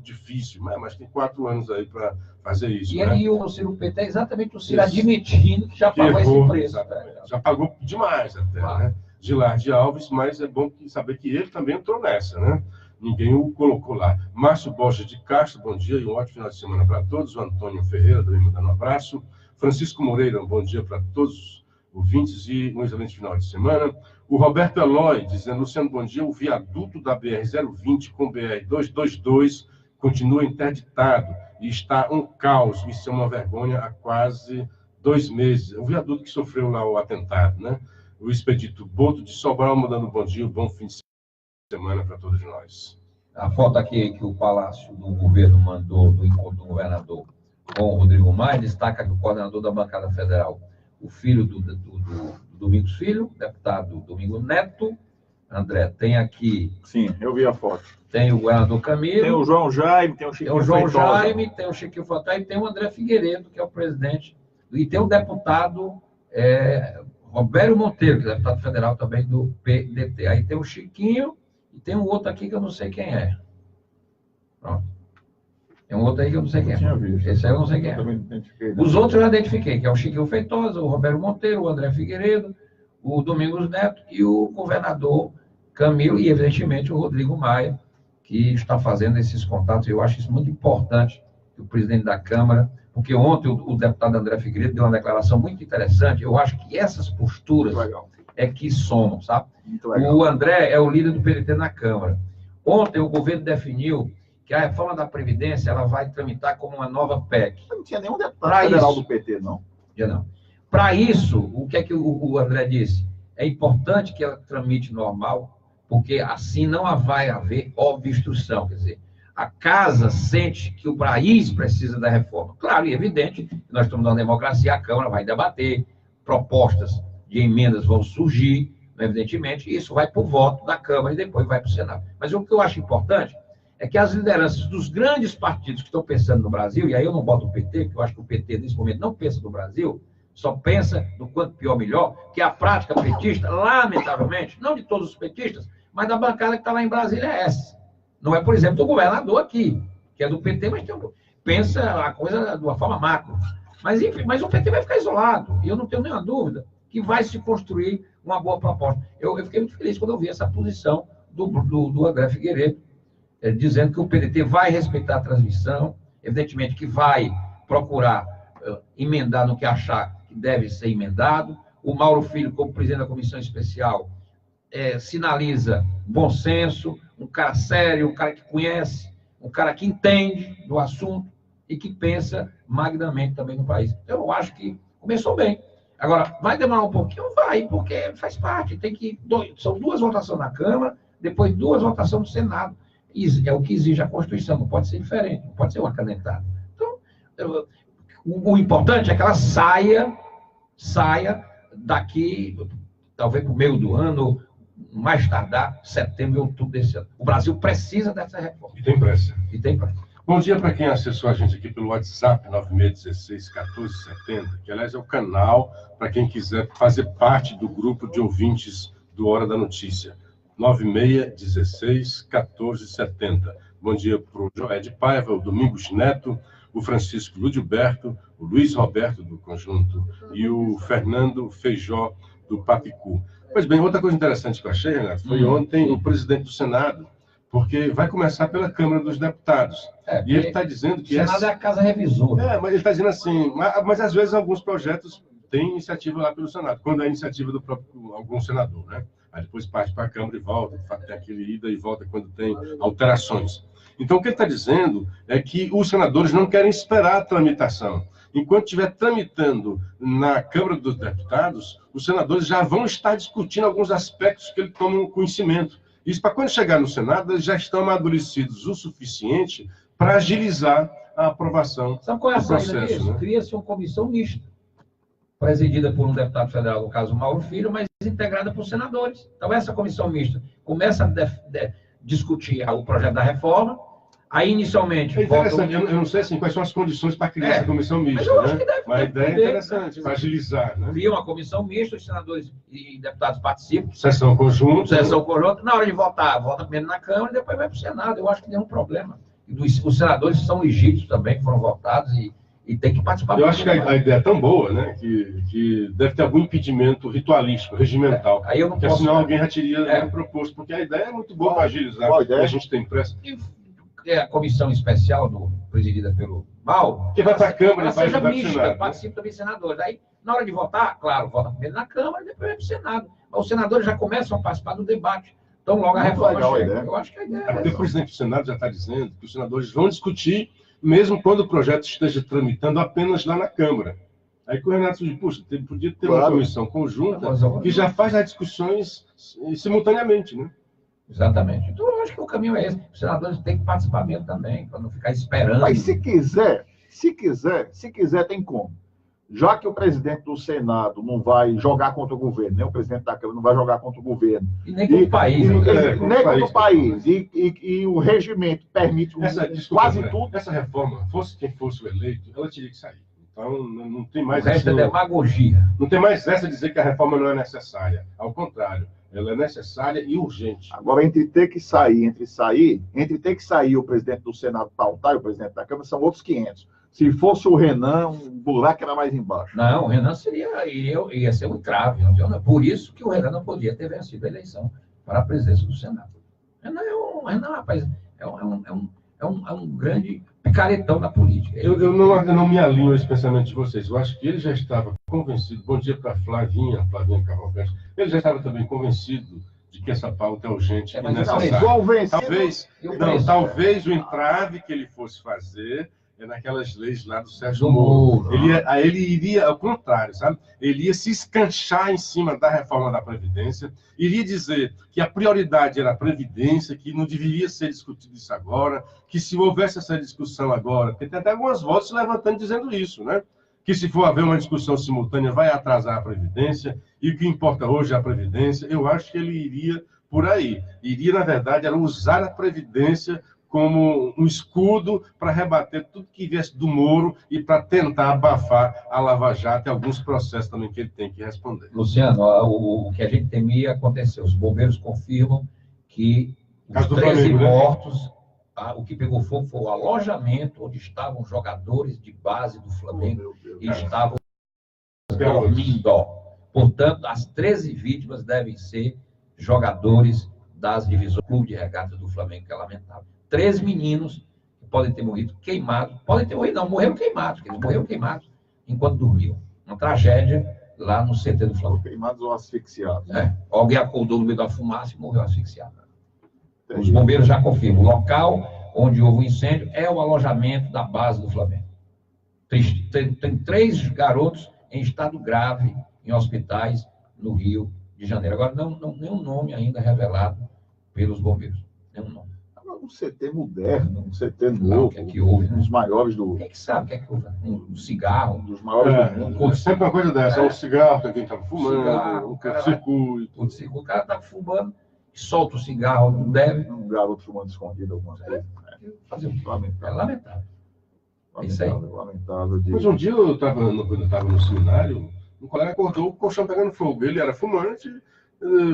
difícil, mas tem 4 anos aí para fazer isso. E aí o Ciro PT é exatamente o Ciro admitindo que já pagou esse preço. Já pagou demais até, né? Gilardi Alves, mas é bom saber que ele também entrou nessa, né? Ninguém o colocou lá. Márcio Borges de Castro, bom dia e um ótimo final de semana para todos. O Antônio Ferreira, também mandando um abraço. Francisco Moreira, um bom dia para todos os ouvintes e um excelente final de semana. O Roberto Eloy, dizendo, Luciano, bom dia. O viaduto da BR-020 com BR-222 continua interditado e está um caos. Isso é uma vergonha há quase 2 meses. O viaduto que sofreu lá o atentado, né? O Expedito Boto de Sobral mandando um bom dia, um bom fim de semana para todos nós. A foto aqui que o Palácio do Governo mandou do encontro do governador com o Rodrigo Maia destaca que o coordenador da bancada federal, o filho do Domingos Filho, deputado Domingos Neto, André, tem aqui... Sim, eu vi a foto. Tem o governador Camilo. Tem o João Jaime, tem o Chiquinho Feitosa. Tem o João Feitosa. Jaime, tem o Chiquinho Feitosa e tem o André Figueiredo, que é o presidente. E tem o deputado Roberto Monteiro, que é deputado federal também do PDT. Aí tem o Chiquinho e tem um outro aqui que eu não sei quem é. Pronto. Tem um outro aí que eu não sei quem é. Esse aí eu não sei quem é. Os outros eu identifiquei, que é o Chiquinho Feitosa, o Roberto Monteiro, o André Figueiredo, o Domingos Neto e o governador Camilo e, evidentemente, o Rodrigo Maia, que está fazendo esses contatos. Eu acho isso muito importante, que o presidente da Câmara, porque ontem o deputado André Figueiredo deu uma declaração muito interessante. Eu acho que essas posturas é que somam, sabe? O André é o líder do PDT na Câmara. Ontem o governo definiu que a reforma da Previdência ela vai tramitar como uma nova PEC. Não tinha nenhum deputado federal do PT, não. Não. Para isso, o que é que o André disse? É importante que ela tramite normal, porque assim não vai haver obstrução. Quer dizer, a casa sente que o país precisa da reforma. Claro e evidente, nós estamos numa democracia, a Câmara vai debater, propostas de emendas vão surgir, evidentemente, e isso vai para o voto da Câmara e depois vai para o Senado. Mas o que eu acho importante é que as lideranças dos grandes partidos que estão pensando no Brasil, e aí eu não boto o PT, porque eu acho que o PT, nesse momento, não pensa no Brasil, só pensa no quanto pior, melhor, que a prática petista, lamentavelmente, não de todos os petistas, mas da bancada que está lá em Brasília é essa. Não é, por exemplo, do governador aqui, que é do PT, mas pensa a coisa de uma forma macro. Mas, enfim, mas o PT vai ficar isolado, e eu não tenho nenhuma dúvida que vai se construir uma boa proposta. Eu fiquei muito feliz quando eu vi essa posição do André Figueiredo, dizendo que o PDT vai respeitar a transmissão, evidentemente que vai procurar emendar no que achar que deve ser emendado. O Mauro Filho, como presidente da comissão especial, sinaliza bom senso, um cara sério, um cara que conhece, um cara que entende do assunto e que pensa magnamente também no país. Eu acho que começou bem. Agora, vai demorar um pouquinho? Vai, porque faz parte. São 2 votações na Câmara, depois 2 votações no Senado. É o que exige a Constituição, não pode ser diferente, não pode ser uma canetada. Então, o importante é que ela saia daqui, talvez para o meio do ano, mais tardar, setembro e outubro desse ano. O Brasil precisa dessa reforma. E tem pressa. Bom dia para quem acessou a gente aqui pelo WhatsApp 9616-1470, que, aliás, é o canal para quem quiser fazer parte do grupo de ouvintes do Hora da Notícia. 9616-1470. Bom dia para o Joé de Paiva, o Domingos Neto, o Francisco Ludilberto, o Luiz Roberto, do Conjunto, e o Fernando Feijó, do Papicu. Pois bem, outra coisa interessante que eu achei, Renato, foi ontem o presidente do Senado, porque vai começar pela Câmara dos Deputados. E ele está dizendo que... O Senado é a casa revisora. Mas ele está dizendo assim, mas às vezes alguns projetos têm iniciativa lá pelo Senado, quando é iniciativa do próprio algum senador, né? Aí depois parte para a Câmara e volta, tem aquele ida e volta quando tem alterações. Então, o que ele está dizendo é que os senadores não querem esperar a tramitação. Enquanto estiver tramitando na Câmara dos Deputados, os senadores já vão estar discutindo alguns aspectos que ele toma conhecimento. Isso para quando chegar no Senado, eles já estão amadurecidos o suficiente para agilizar a aprovação do processo. Né? Cria-se uma comissão mista, presidida por um deputado federal, no caso Mauro Filho, mas integrada por senadores. Então, essa comissão mista começa a discutir o projeto da reforma. Aí, inicialmente... É interessante, eu não sei assim, quais são as condições para criar essa comissão mista, né? Mas a ideia é interessante, para agilizar, né? Cria uma comissão mista, os senadores e deputados participam. Sessão conjunta. Sessão conjunta. Na hora de votar, vota primeiro na Câmara e depois vai para o Senado. Eu acho que tem um problema. Os senadores são legítimos também, que foram votados e tem que participar. Eu acho que a ideia é tão boa, né? Que deve ter algum impedimento ritualístico, regimental. Aí eu não posso... Senão alguém já teria proposto, porque a ideia é muito boa para agilizar. A gente tem pressa. A comissão especial presidida pelo Mauro, que vai para a Câmara, seja mista, participa também senadores. Aí, na hora de votar, claro, vota primeiro na Câmara e depois vai para o Senado. Mas os senadores já começam a participar do debate. Então, logo a reforma chega. Eu acho que a ideia é o presidente do Senado já está dizendo que os senadores vão discutir, mesmo quando o projeto esteja tramitando apenas lá na Câmara. Aí o Renato diz, puxa, podia ter uma comissão conjunta que já faz as discussões simultaneamente, né? Exatamente. Então, eu acho que o caminho é esse. Os senadores têm que participar mesmo também, para não ficar esperando. Mas se quiser, tem como. Já que o presidente do Senado não vai jogar contra o governo, nem o presidente da Câmara não vai jogar contra o governo. E nem contra o país. Nem contra o país. E o regimento permite quase tudo. Essa reforma, fosse quem fosse o eleito, ela teria que sair. Então, não tem mais... O resto é demagogia. Não tem mais essa de dizer que a reforma não é necessária. Ao contrário. Ela é necessária e urgente. Agora, entre ter que sair o presidente do Senado pautar e o presidente da Câmara, são outros 500. Se fosse o Renan, o buraco era mais embaixo. Não, o Renan ia ser um entrave. Por isso que o Renan não podia ter vencido a eleição para a presidência do Senado. Renan, rapaz, é um grande picaretão da política. Eu não me alinho a esse pensamento de vocês. Eu acho que ele já estava convencido. Bom dia para Flavinha Cavalcante. Ele já estava também convencido de que essa pauta é urgente e necessária. Talvez o entrave que ele fosse fazer é naquelas leis lá do Sérgio Moro. Ele iria, ao contrário, sabe? Ele ia se escanchar em cima da reforma da Previdência, iria dizer que a prioridade era a Previdência, que não deveria ser discutido isso agora, que se houvesse essa discussão agora, porque tem até algumas vozes se levantando dizendo isso, né? Que se for haver uma discussão simultânea vai atrasar a Previdência, e o que importa hoje é a Previdência. Eu acho que ele iria por aí. Iria, na verdade, era usar a Previdência como um escudo para rebater tudo que viesse do Moro e para tentar abafar a Lava Jato e alguns processos também que ele tem que responder. Luciano, o que a gente temia aconteceu. Os bombeiros confirmam que os 13 mortos, o que pegou fogo foi o alojamento onde estavam jogadores de base do Flamengo e estavam dormindo. Portanto, as 13 vítimas devem ser jogadores das divisões Clube de Regatas do Flamengo, que é lamentável. 3 meninos que podem ter morrido queimados. Podem ter morrido, não, morreram queimados. Eles morreram queimados enquanto dormiam. Uma tragédia lá no CT do Flamengo. Queimados ou asfixiados. Alguém acordou no meio da fumaça e morreu asfixiado. Os bombeiros já confirmam. O local onde houve o incêndio é o alojamento da base do Flamengo. Tem 3 garotos em estado grave em hospitais no Rio de Janeiro. Agora, nenhum nome ainda revelado pelos bombeiros. Nenhum nome. Um CT moderno, um CT novo, que houve, um dos maiores do... Quem é que sabe o que é que houve? Um cigarro. Um dos maiores do mundo. Sempre uma coisa dessa, um cigarro que alguém estava fumando, um curto-circuito. O cara estava fumando, solta o cigarro, não deve. Um garoto fumando escondido, alguma coisa. que fazer. É Lamentável. lamentável. É isso aí. Lamentável. Mas um dia quando eu estava no seminário, um colega acordou com o colchão pegando fogo. Ele era fumante,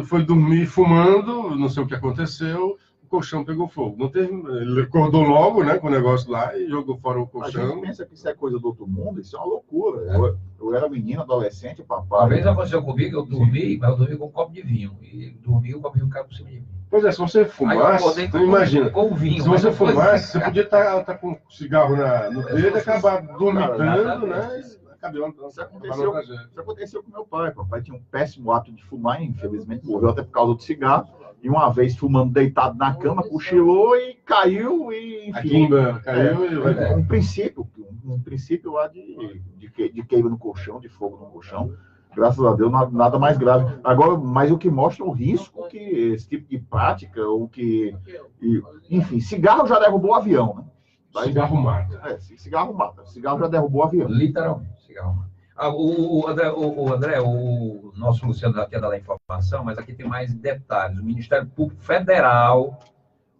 foi dormir fumando, não sei o que aconteceu, o colchão pegou fogo. Não teve, ele acordou logo, né, com o negócio lá e jogou fora o A colchão. gente pensa que isso é coisa do outro mundo, isso é uma loucura. Eu era menino, adolescente, Uma papai. vez aconteceu comigo, eu dormi, mas eu dormi com um copo de vinho. E dormi, o copo de vinho caiu por cima de mim. Pois é, se você Aí eu fumasse, acordei então imagina, com vinho. se você fumasse, você podia estar com um cigarro no dedo e acabar dormitando, né? Isso aconteceu com meu pai. Papai tinha um péssimo hábito de fumar, infelizmente morreu até por causa do cigarro. E uma vez fumando deitado na cama, cochilou e caiu e enfim. A guimba caiu e vai. Um princípio lá de queima no colchão, de fogo no colchão. Graças a Deus, nada mais grave. Agora, mas o que mostra o risco que esse tipo de prática, enfim, cigarro já derrubou o avião, né? Cigarro mata. Cigarro mata. Cigarro já derrubou o avião. Literalmente, cigarro mata. O André, o nosso Luciano já tinha dado a informação, mas aqui tem mais detalhes. O Ministério Público Federal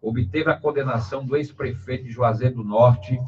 obteve a condenação do ex-prefeito de Juazeiro do Norte,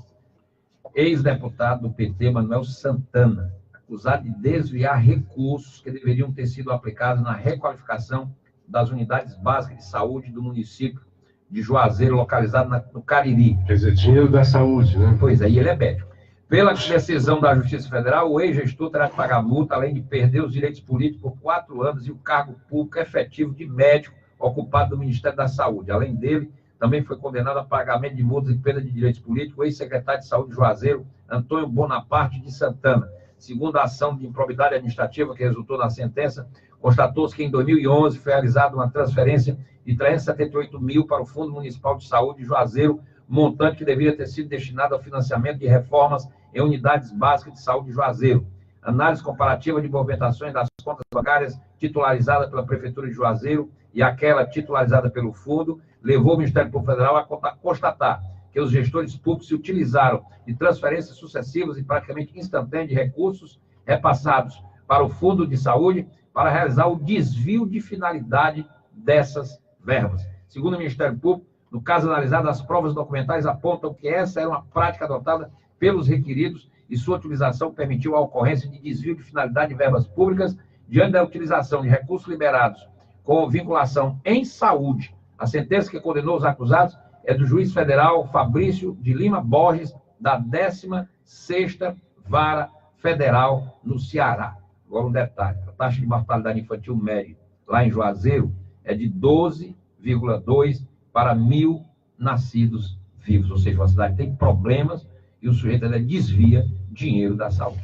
ex-deputado do PT, Manuel Santana, acusado de desviar recursos que deveriam ter sido aplicados na requalificação das unidades básicas de saúde do município de Juazeiro, localizado no Cariri. Quer dizer, dinheiro da saúde, né? Pois é, e ele é médico. Pela decisão da Justiça Federal, o ex-gestor terá que pagar multa, além de perder os direitos políticos por 4 anos e o cargo público efetivo de médico ocupado do Ministério da Saúde. Além dele, também foi condenado a pagamento de multas e perda de direitos políticos o ex-secretário de Saúde de Juazeiro, Antônio Bonaparte de Santana. Segundo a ação de improbidade administrativa que resultou na sentença, constatou-se que em 2011 foi realizada uma transferência de 378 mil para o Fundo Municipal de Saúde de Juazeiro, montante que deveria ter sido destinado ao financiamento de reformas em unidades básicas de saúde de Juazeiro. Análise comparativa de movimentações das contas bancárias titularizadas pela Prefeitura de Juazeiro e aquela titularizada pelo Fundo levou o Ministério Público Federal a constatar que os gestores públicos se utilizaram de transferências sucessivas e praticamente instantâneas de recursos repassados para o Fundo de Saúde para realizar o desvio de finalidade dessas verbas. Segundo o Ministério Público, no caso analisado, as provas documentais apontam que essa era uma prática adotada pelos requeridos e sua utilização permitiu a ocorrência de desvio de finalidade de verbas públicas diante da utilização de recursos liberados com vinculação em saúde. A sentença que condenou os acusados é do juiz federal Fabrício de Lima Borges, da 16ª Vara Federal no Ceará. Agora um detalhe, a taxa de mortalidade infantil média lá em Juazeiro é de 12,2 para 1.000 nascidos vivos, ou seja, a cidade tem problemas e o sujeito ainda desvia dinheiro da saúde.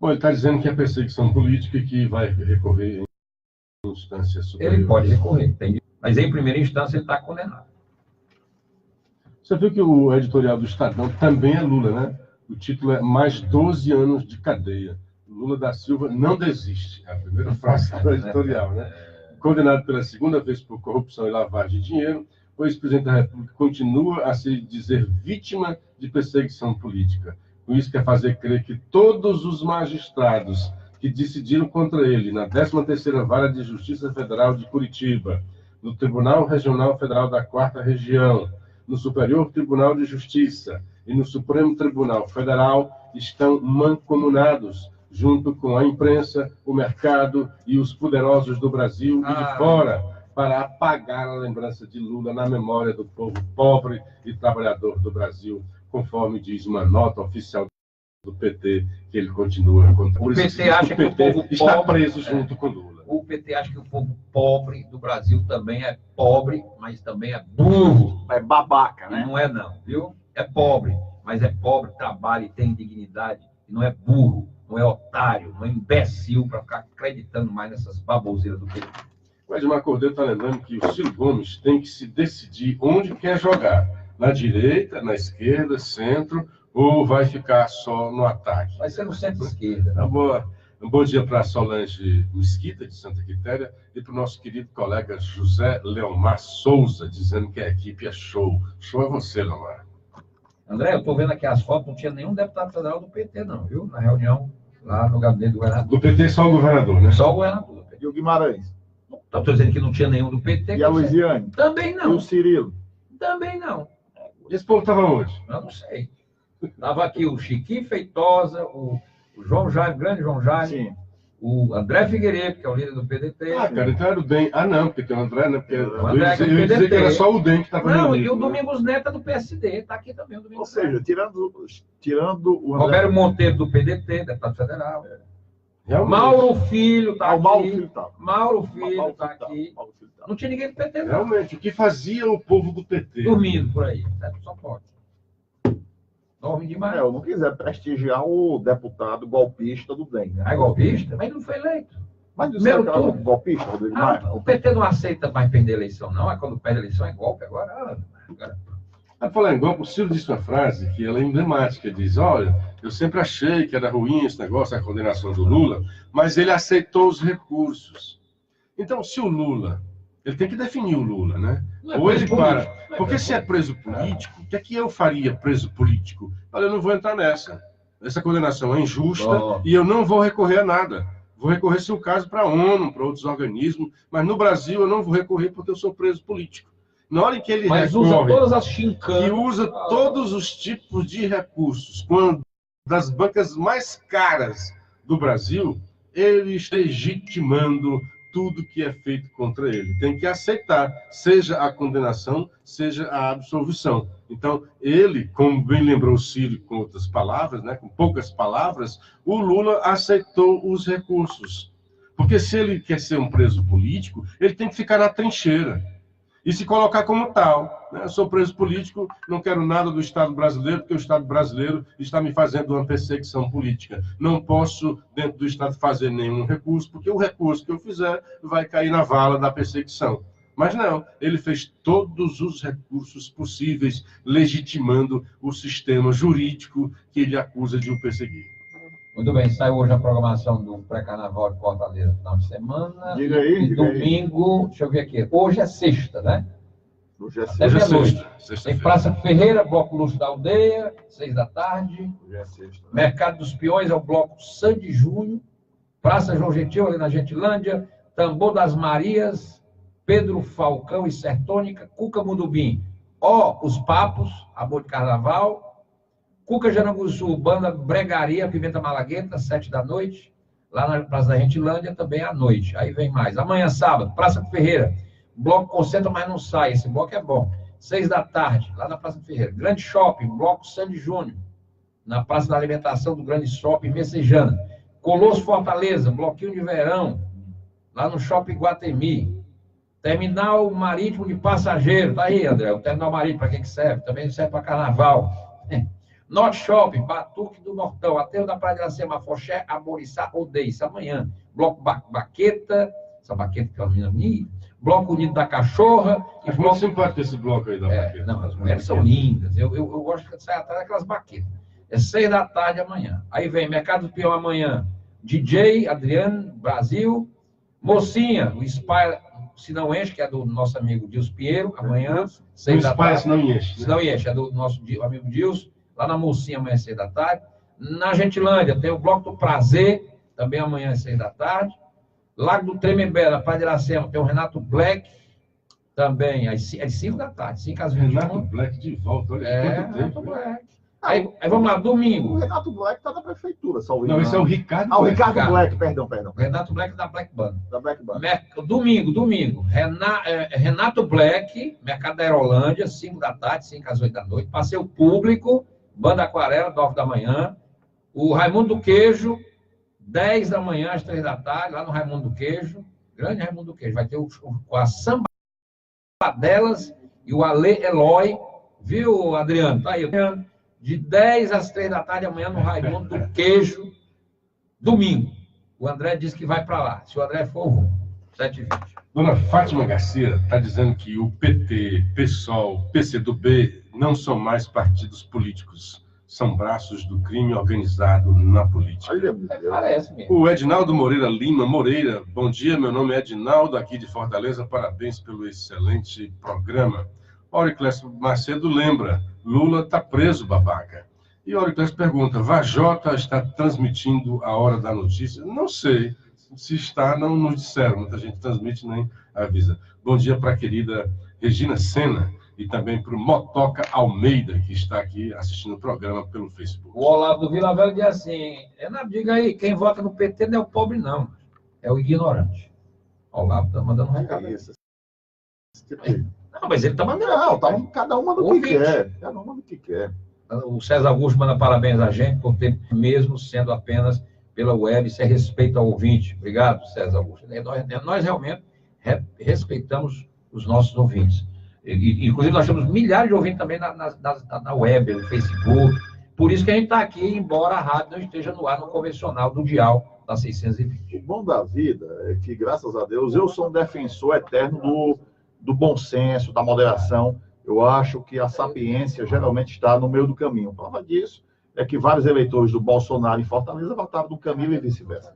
Bom, ele está dizendo que é perseguição política e que vai recorrer em instância superior. Ele pode recorrer, mas em primeira instância ele está condenado. Você viu que o editorial do Estadão também é Lula, né? O título é Mais 12 anos de cadeia. Lula da Silva não desiste. É a primeira frase do editorial, né? Condenado pela segunda vez por corrupção e lavagem de dinheiro, o ex-presidente da República continua a se dizer vítima de perseguição política. Com isso, quer fazer crer que todos os magistrados que decidiram contra ele na 13ª Vara de Justiça Federal de Curitiba, no Tribunal Regional Federal da 4ª Região, no Superior Tribunal de Justiça e no Supremo Tribunal Federal estão mancomunados junto com a imprensa, o mercado e os poderosos do Brasil e de fora, para apagar a lembrança de Lula na memória do povo pobre e trabalhador do Brasil, conforme diz uma nota oficial do PT, que ele continua contra. O PT acha que o povo está pobre preso junto com Lula. O PT acha que o povo pobre do Brasil também é pobre, mas também é burro. É babaca, né? E não é não, viu? É pobre, mas é pobre, trabalha e tem dignidade. E não é burro, não é otário, não é imbecil para ficar acreditando mais nessas baboseiras do PT. O Edmar Cordeiro está lembrando que o Ciro Gomes tem que se decidir onde quer jogar. Na direita, na esquerda, centro, ou vai ficar só no ataque? Vai ser no centro-esquerda. Um bom dia para a Solange Mesquita, de Santa Quitéria, e para o nosso querido colega José Leomar Souza, dizendo que a equipe é show. Show é você, Leomar. André, eu estou vendo aqui as fotos, não tinha nenhum deputado federal do PT, não, viu? Na reunião lá no gabinete do governador. Do PT só o governador, né? Só o governador. E o Guimarães? Estou dizendo que não tinha nenhum do PT. E a Luiziane? Também não. E o Cirilo? Também não. Esse povo estava onde? Eu não sei. Estava aqui o Chiquinho Feitosa, o João Jaime, grande João Jaime, Sim. o André Figueiredo, que é o líder do PDT. Ah, cara, então era o DEM. Ah, não, porque tem o André, né? Porque O André eu ia dizer que era só o DEM que estava Não, reunido. e o né? Domingos Neto é do PSD, está aqui também o Ou Domingos seja, Neto. tirando o André... Roberto Monteiro do PDT, deputado federal. Realmente. Mauro Filho está Ah, o aqui. Mauro Filho tá. Mauro Filho Mauro está Filho tá. aqui. Mauro Filho tá. Não tinha ninguém do PT, não. Realmente, o que fazia o povo do PT? Dormindo por aí, certo? Só pode. Dorme demais. Eu não quiser prestigiar o deputado golpista do DEM. Né? É golpista, mas não foi eleito. Mas não Primeiro sabe que era turno. golpista, Rodrigo Maia? O PT não aceita mais perder eleição, não. É quando perde eleição é golpe. Agora. A falar em golpe, o Ciro disse uma frase que ela é emblemática. Diz, olha, eu sempre achei que era ruim esse negócio, a condenação do Lula, mas ele aceitou os recursos. Então, se o Lula... Ele tem que definir o Lula, né? Não é Ou ele preso para... político, não é Porque preso se é preso político, o que é que eu faria preso político? Olha, eu não vou entrar nessa. Essa condenação é injusta e eu não vou recorrer a nada. Vou recorrer, se o caso, para a ONU, para outros organismos, mas no Brasil eu não vou recorrer porque eu sou preso político. Na hora em que ele Mas recorre, usa todas as chincanas. e usa todos os tipos de recursos, quando das bancas mais caras do Brasil, ele está legitimando tudo que é feito contra ele. Tem que aceitar, seja a condenação, seja a absolvição. Então, ele, como bem lembrou o Ciro, com outras palavras, né, com poucas palavras, o Lula aceitou os recursos. Porque se ele quer ser um preso político, ele tem que ficar na trincheira e se colocar como tal. Né? Eu sou preso político, não quero nada do Estado brasileiro, porque o Estado brasileiro está me fazendo uma perseguição política. Não posso, dentro do Estado, fazer nenhum recurso, porque o recurso que eu fizer vai cair na vala da perseguição. Mas não, ele fez todos os recursos possíveis, legitimando o sistema jurídico que ele acusa de o perseguir. Muito bem, saiu hoje a programação do pré-carnaval de Fortaleza no final de semana. Diga aí, E diga aí. domingo, deixa eu ver aqui. Hoje é sexta, né? Hoje é Até Hoje é meia-noite. sexta, Tem sexta-feira. Praça Ferreira, Bloco Luxo da Aldeia, 6 da tarde. Hoje é sexta. Mercado dos Peões é o Bloco Sandy Júnior. Praça João Gentil, ali na Gentilândia. Tambor das Marias, Pedro Falcão e Sertônica, Cuca Mudubim. Os Papos, Amor de Carnaval. Cuca Jaranguçu, Banda Bregaria, Pimenta Malagueta, 7 da noite. Lá na Praça da Gentilândia, também à noite. Aí vem mais. Amanhã, sábado, Praça Ferreira. Bloco concentra, mas não sai. Esse bloco é bom. 6 da tarde, lá na Praça Ferreira. Grande Shopping, Bloco Sandy Júnior. Na Praça da Alimentação do Grande Shopping, Messejana. Colosso Fortaleza, Bloquinho de Verão. Lá no Shopping Guatemi. Terminal Marítimo de Passageiro. Tá aí, André. O Terminal Marítimo, para que serve? Também serve para carnaval. Norte Shopping, Batuque do Nortão, Aterro da Praia de Iracema, Afoxé, Amoriçá, Odeiça, amanhã. Bloco Baqueta, essa Baqueta que é uma menina minha, Bloco Unido da Cachorra. É muito simpático esse bloco aí da Baqueta. Não, as mulheres são lindas, eu gosto de sair atrás daquelas baquetas. É 6 da tarde amanhã. Aí vem Mercado do Peão amanhã, DJ, Adriano, Brasil, Mocinha, o Spy, se não enche, que é do nosso amigo Dilson Pinheiro, amanhã, 6 da tarde. Se não enche. Se não enche, é do nosso amigo Dilson. Lá na Mocinha, amanhã, 6 da tarde. Na Gentilândia, tem o Bloco do Prazer, também amanhã, 6 da tarde. Lago do Tremembé, na Praia de Iracema, tem o Renato Black, também, às 5 da tarde, 5 às 21. Renato Black de volta, olha quanto Renato tempo. Black. Aí vamos lá, O domingo. Renato Black está na prefeitura, salvo Não, engano. esse é o Ricardo o Black. Ricardo Black, perdão. Renato Black da Black Band. Da Black Band. Domingo. Renato Black, Mercado da Aerolândia, 5 da tarde, 5 às 8 da noite. Passeio público, Banda Aquarela, 9 da manhã. O Raimundo do Queijo, 10 da manhã às 3 da tarde, lá no Raimundo do Queijo. Grande Raimundo do Queijo. Vai ter a Samba delas e o Ale Eloy. Viu, Adriano? Tá aí, Adriano. De 10 às 3 da tarde amanhã no Raimundo do Queijo. Domingo. O André disse que vai para lá. Se o André for, eu vou. 7h20. Dona Fátima Garcia está dizendo que o PT, PSOL, PCdoB não são mais partidos políticos. São braços do crime organizado na política. Olha, meu Deus. Parece mesmo. O Edinaldo Moreira Lima Moreira, bom dia, meu nome é Edinaldo, aqui de Fortaleza, parabéns pelo excelente programa. Auriclés Macedo lembra, Lula está preso, babaca. E Auriclés pergunta, Vajota está transmitindo a hora da notícia? Não sei, se está, não nos disseram, muita gente transmite nem avisa. Bom dia para a querida Regina Sena. e também para o Motoca Almeida, que está aqui assistindo o programa pelo Facebook. O Olavo do Vila Velha diz assim, Renato, diga aí, quem vota no PT não é o pobre, não. É o ignorante. O Olavo está mandando um recado. Isso. Não, mas ele está mandando. Não, tá, cada um manda o que quer. Cada um manda o que quer. O César Augusto manda parabéns a gente por ter, mesmo sendo apenas pela web, isso é respeito ao ouvinte. Obrigado, César Augusto. Nós realmente respeitamos os nossos ouvintes. Inclusive, nós temos milhares de ouvintes também na web, no Facebook. Por isso que a gente está aqui, embora a rádio não esteja no ar, no convencional do dial da 620. O bom da vida é que, graças a Deus, eu sou um defensor eterno do bom senso, da moderação. Eu acho que a sapiência geralmente está no meio do caminho. Prova disso é que vários eleitores do Bolsonaro em Fortaleza votaram no Camilo e vice-versa.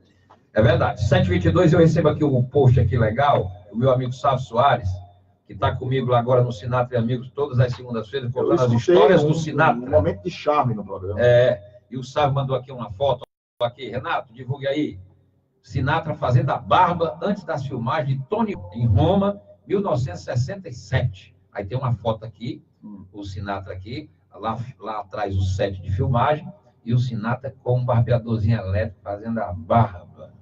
É verdade. 7h22, eu recebo aqui um post aqui legal, o meu amigo Sávio Soares, que está comigo lá agora no Sinatra e Amigos, todas as segundas-feiras, contando as histórias do Sinatra. Um momento de charme no programa. E o Sávio mandou aqui uma foto, aqui, Renato, divulgue aí. Sinatra fazendo a barba antes das filmagens de Tony em Roma, 1967. Aí tem uma foto aqui, o Sinatra aqui, lá atrás o set de filmagem, e o Sinatra com um barbeadorzinho elétrico fazendo a barba.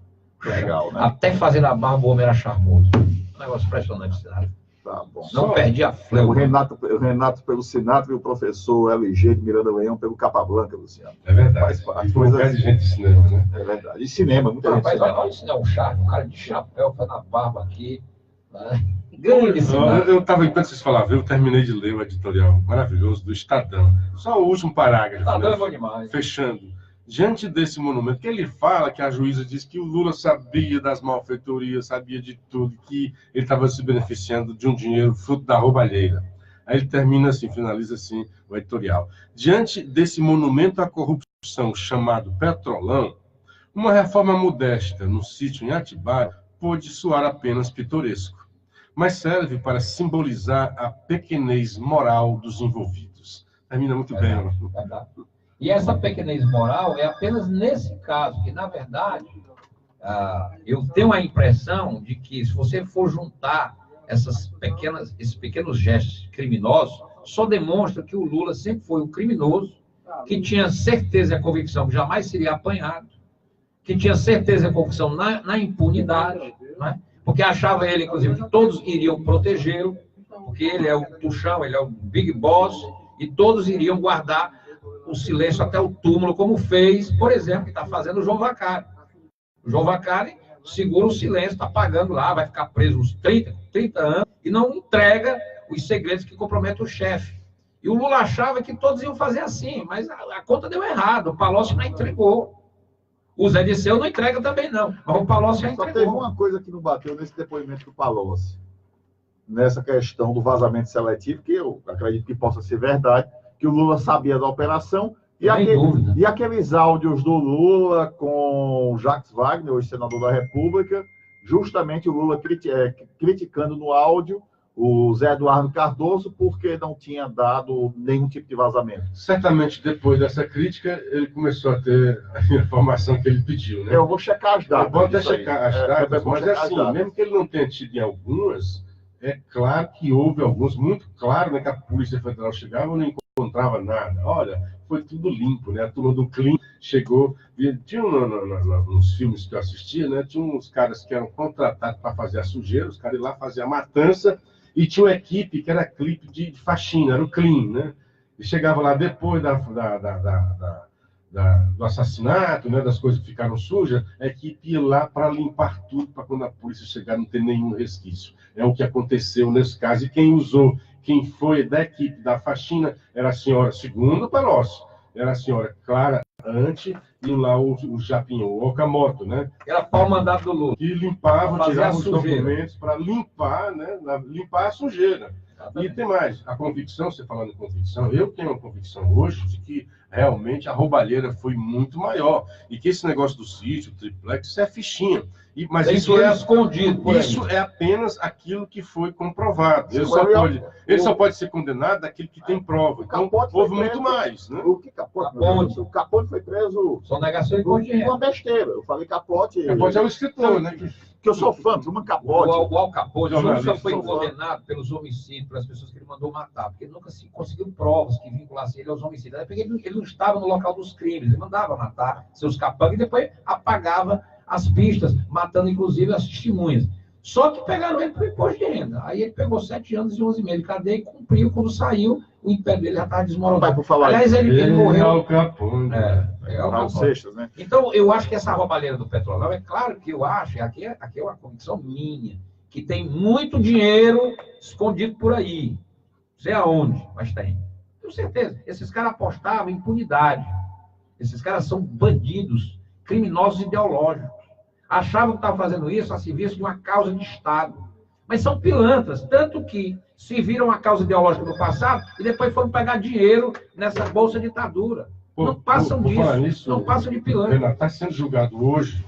Legal, né? Até fazendo a barba o homem era charmoso. Um negócio impressionante, Sinatra. Tá bom. Não perdi a fleur. O Renato pelo Sinatra e o professor LG de Miranda Leão pelo Capablanca, Luciano. É verdade. Faz coisas de gente de cinema, né? É verdade. E cinema, muita gente. Rapaz, olha isso, é um charme, um cara de chapéu, fazendo a barba aqui. Né? Grande Sinatra. Eu estava, enquanto vocês falavam, eu terminei de ler o editorial maravilhoso do Estadão. Só o último parágrafo. Estadão né? é bom demais. Fechando. Diante desse monumento, que ele fala que a juíza diz que o Lula sabia das malfeitorias, sabia de tudo, que ele estava se beneficiando de um dinheiro fruto da roubalheira. Aí ele termina assim, finaliza assim o editorial. Diante desse monumento à corrupção chamado Petrolão, uma reforma modesta no sítio em Atibaia pôde soar apenas pitoresco, mas serve para simbolizar a pequenez moral dos envolvidos. Termina muito bem. Verdade. E essa pequenez moral é apenas nesse caso, que, na verdade, eu tenho a impressão de que, se você for juntar esses pequenos gestos criminosos, só demonstra que o Lula sempre foi um criminoso, que tinha certeza e a convicção que jamais seria apanhado, que tinha certeza e a convicção na impunidade, né? Porque achava ele, inclusive, que todos iriam protegê-lo, porque ele é o tuchão, ele é o big boss, e todos iriam guardar o silêncio até o túmulo, como fez, por exemplo, que está fazendo o João Vacari. O João Vacari segura o silêncio, está pagando lá, vai ficar preso uns 30 anos, e não entrega os segredos que comprometem o chefe. E o Lula achava que todos iam fazer assim, mas a conta deu errado, o Palocci não entregou. O Zé Disseu não entrega também, não, mas o Palocci já entregou. Só teve uma coisa que não bateu nesse depoimento do Palocci, nessa questão do vazamento seletivo, que eu acredito que possa ser verdade, que o Lula sabia da operação, e aqueles áudios do Lula com Jacques Wagner, hoje senador da República, justamente o Lula criticando no áudio o Zé Eduardo Cardoso porque não tinha dado nenhum tipo de vazamento. Certamente, depois dessa crítica, ele começou a ter a informação que ele pediu, né? Eu vou checar as datas. Eu vou até checar as datas, mas assim, datas. mesmo que ele não tenha tido em algumas, é claro que houve alguns, muito claro, né, que a Polícia Federal chegava e não encontrava nada. Olha, foi tudo limpo, né? A turma do Clean chegou. Tinha nos filmes que eu assistia, né? Tinha uns caras que eram contratados para fazer a sujeira, os caras iam lá fazer a matança, e tinha uma equipe que era clipe de faxina, era o Clean, né? E chegava lá depois do assassinato, né, das coisas que ficaram sujas, a equipe ia lá para limpar tudo, para quando a polícia chegar não ter nenhum resquício. É o que aconteceu nesse caso. E quem foi da equipe da faxina era a senhora, segundo o Palocci, era a senhora Clara Ante e lá o Japinho, o Okamoto, né? Era pau mandado do Lula. Que limpavam, tiravam os documentos para limpar, né? Limpar a sujeira. E tem mais, a convicção, você falando em convicção, eu tenho uma convicção hoje de que realmente a roubalheira foi muito maior. E que esse negócio do sítio, o triplex, isso é fichinha. Mas isso é escondido. Isso é apenas aquilo que foi comprovado. Ele só pode ser condenado daquilo que tem prova. Então, houve muito mais. Né? O que Capote? O Capote foi preso. Sonegação e consciência. Uma besteira. Eu falei Capote. Capote é o escritor, né? que eu sou fã, Truman Capote. O Al Capone nunca foi sou fã. condenado pelos homicídios, pelas pessoas que ele mandou matar, porque ele nunca se conseguiu provas que vinculassem ele aos homicídios. Até porque ele não estava no local dos crimes, ele mandava matar seus capangas e depois apagava as pistas, matando inclusive as testemunhas. Só que pegaram ele por imposto de renda. Aí ele pegou 7 anos e 11 meses de cadeia e cumpriu. Quando saiu, o império dele já estava desmoronado. Aliás, ele morreu. Al Capone. Raul Seixas, né? Então, eu acho que essa roubalheira do Petrolão, é claro que eu acho, aqui é uma convicção minha, que tem muito dinheiro escondido por aí. Não sei aonde, mas tem. Tenho certeza. Esses caras apostavam em impunidade. Esses caras são bandidos, criminosos ideológicos. Achavam que estavam fazendo isso a serviço de uma causa de Estado. Mas são pilantras, tanto que serviram a causa ideológica no passado e depois foram pegar dinheiro nessa bolsa ditadura. Não passam disso, não passam de pilantra. Renato, está sendo julgado hoje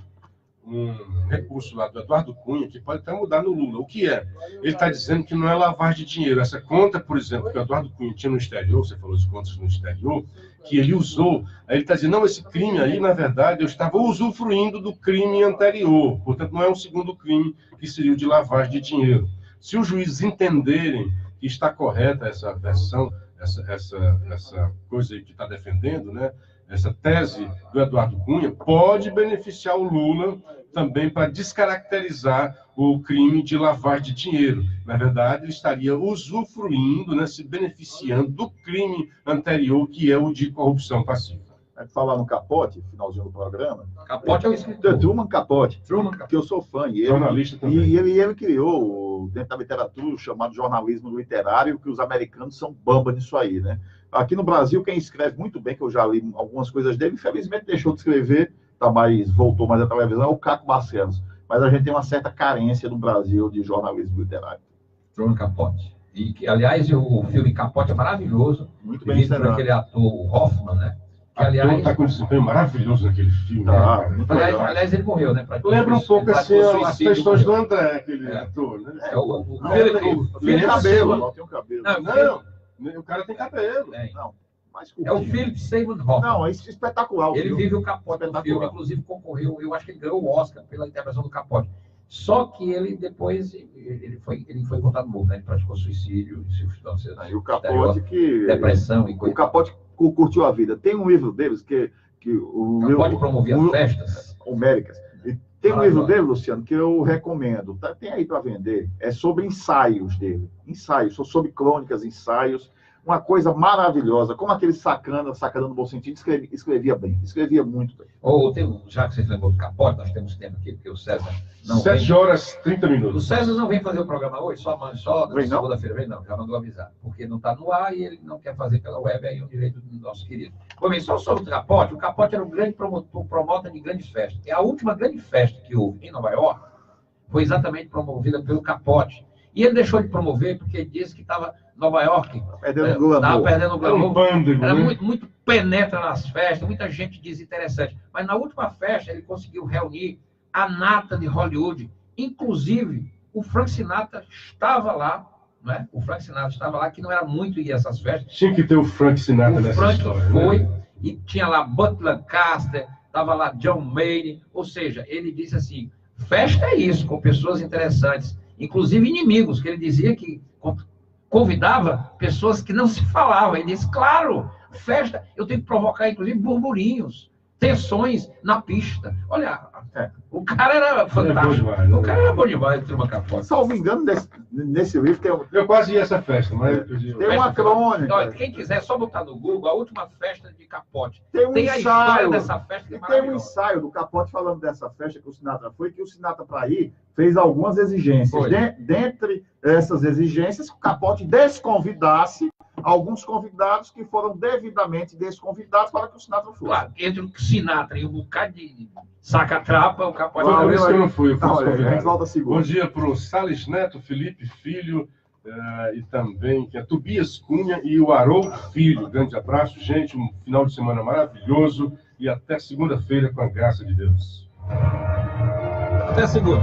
um recurso lá do Eduardo Cunha, que pode até mudar no Lula. O que é? Ele está dizendo que não é lavagem de dinheiro. Essa conta, por exemplo, que o Eduardo Cunha tinha no exterior, você falou de contas no exterior, que ele usou, aí ele está dizendo, não, esse crime aí, na verdade, eu estava usufruindo do crime anterior. Portanto, não é um segundo crime que seria o de lavagem de dinheiro. Se os juízes entenderem que está correta essa versão, essa coisa aí que está defendendo, né? Essa tese do Eduardo Cunha, pode beneficiar o Lula também para descaracterizar o crime de lavagem de dinheiro. Na verdade, ele estaria usufruindo, né, se beneficiando do crime anterior, que é o de corrupção passiva. Falar no Capote, finalzinho do programa. Capote é o escritor. Truman Capote, que eu sou fã. E ele, jornalista também. E ele criou, dentro da literatura, o chamado jornalismo literário, que os americanos são bamba nisso aí, né? Aqui no Brasil, quem escreve muito bem, que eu já li algumas coisas dele, infelizmente deixou de escrever, voltou mais à televisão, é o Caco Barcelos. Mas a gente tem uma certa carência no Brasil de jornalismo literário. Truman Capote. E, aliás, o filme Capote é maravilhoso. Muito bem encenado. Aquele ator, o Hoffman, né? Que, aliás, está com um desempenho maravilhoso naquele filme. Aliás, ele morreu, né? Lembra um pouco assim as questões do André, aquele ator, né? Tem cabelo. Não, o cara tem cabelo. É o Philip Seymour Hoffman. Não, é espetacular. Ele vive o Capote no filme, inclusive concorreu, eu acho que ele ganhou o Oscar pela interpretação do Capote. Só que ele depois, ele foi botado morto, né? Ele praticou suicídio, e o Capote que... depressão e coisa. O Capote curtiu a vida. Tem um livro deles que o Capote promovia festas homéricas. E tem um livro dele, Luciano, que eu recomendo. Tem aí para vender. É sobre ensaios dele. Ensaios, sobre crônicas, ensaios. Uma coisa maravilhosa. Como aquele sacana no bom sentido, escrevia bem. Escrevia muito bem. Já que vocês lembrou do Capote, nós temos tempo aqui, porque o César não 7 horas, 30 minutos. O César não vem fazer o programa hoje, só segunda-feira vem, não. Já mandou avisar. Porque não está no ar e ele não quer fazer pela web, aí é um direito do nosso querido. Bom, bem, só sobre o Capote era um grande promotor de grandes festas. E a última grande festa que houve em Nova York foi exatamente promovida pelo Capote. E ele deixou de promover porque ele disse que estava Nova York estava perdendo o glamour. Era muito penetra nas festas, muita gente desinteressante. Mas na última festa ele conseguiu reunir a nata de Hollywood. Inclusive, o Frank Sinatra estava lá, né? O Frank Sinatra estava lá, que não era muito ir a essas festas. Tinha que ter o Frank Sinatra nessa história. O Frank foi, e tinha lá Butler Caster, estava lá John Mayer, ou seja, ele disse assim, festa é isso, com pessoas interessantes, inclusive inimigos, que ele dizia que convidava pessoas que não se falavam. Ele disse, claro, festa, eu tenho que provocar, inclusive, burburinhos, tensões na pista. Olha, o cara era fantástico. O cara era bom demais, Truman Capote. Salvo engano, nesse livro tem... Eu quase ia a essa festa, mas... Tem uma crônica. Quem quiser, só botar no Google, a última festa de Capote. Tem a história dessa festa que é maravilhosa. Tem um ensaio do Capote falando dessa festa que o Sinatra foi, que o Sinatra, para ir, fez algumas exigências. Dentre essas exigências, o Capote desconvidasse alguns convidados que foram devidamente desconvidados para que o Sinatra fosse. Claro, entre o Sinatra e um bocado de saca-trapa, o Capote... Toda vez que eu não fui, eu faço Bom dia para o Salles Neto, Felipe Filho, e também que é Tobias Cunha e o Haroldo Filho. Grande abraço, gente, um final de semana maravilhoso e até segunda-feira, com a graça de Deus. Até segunda.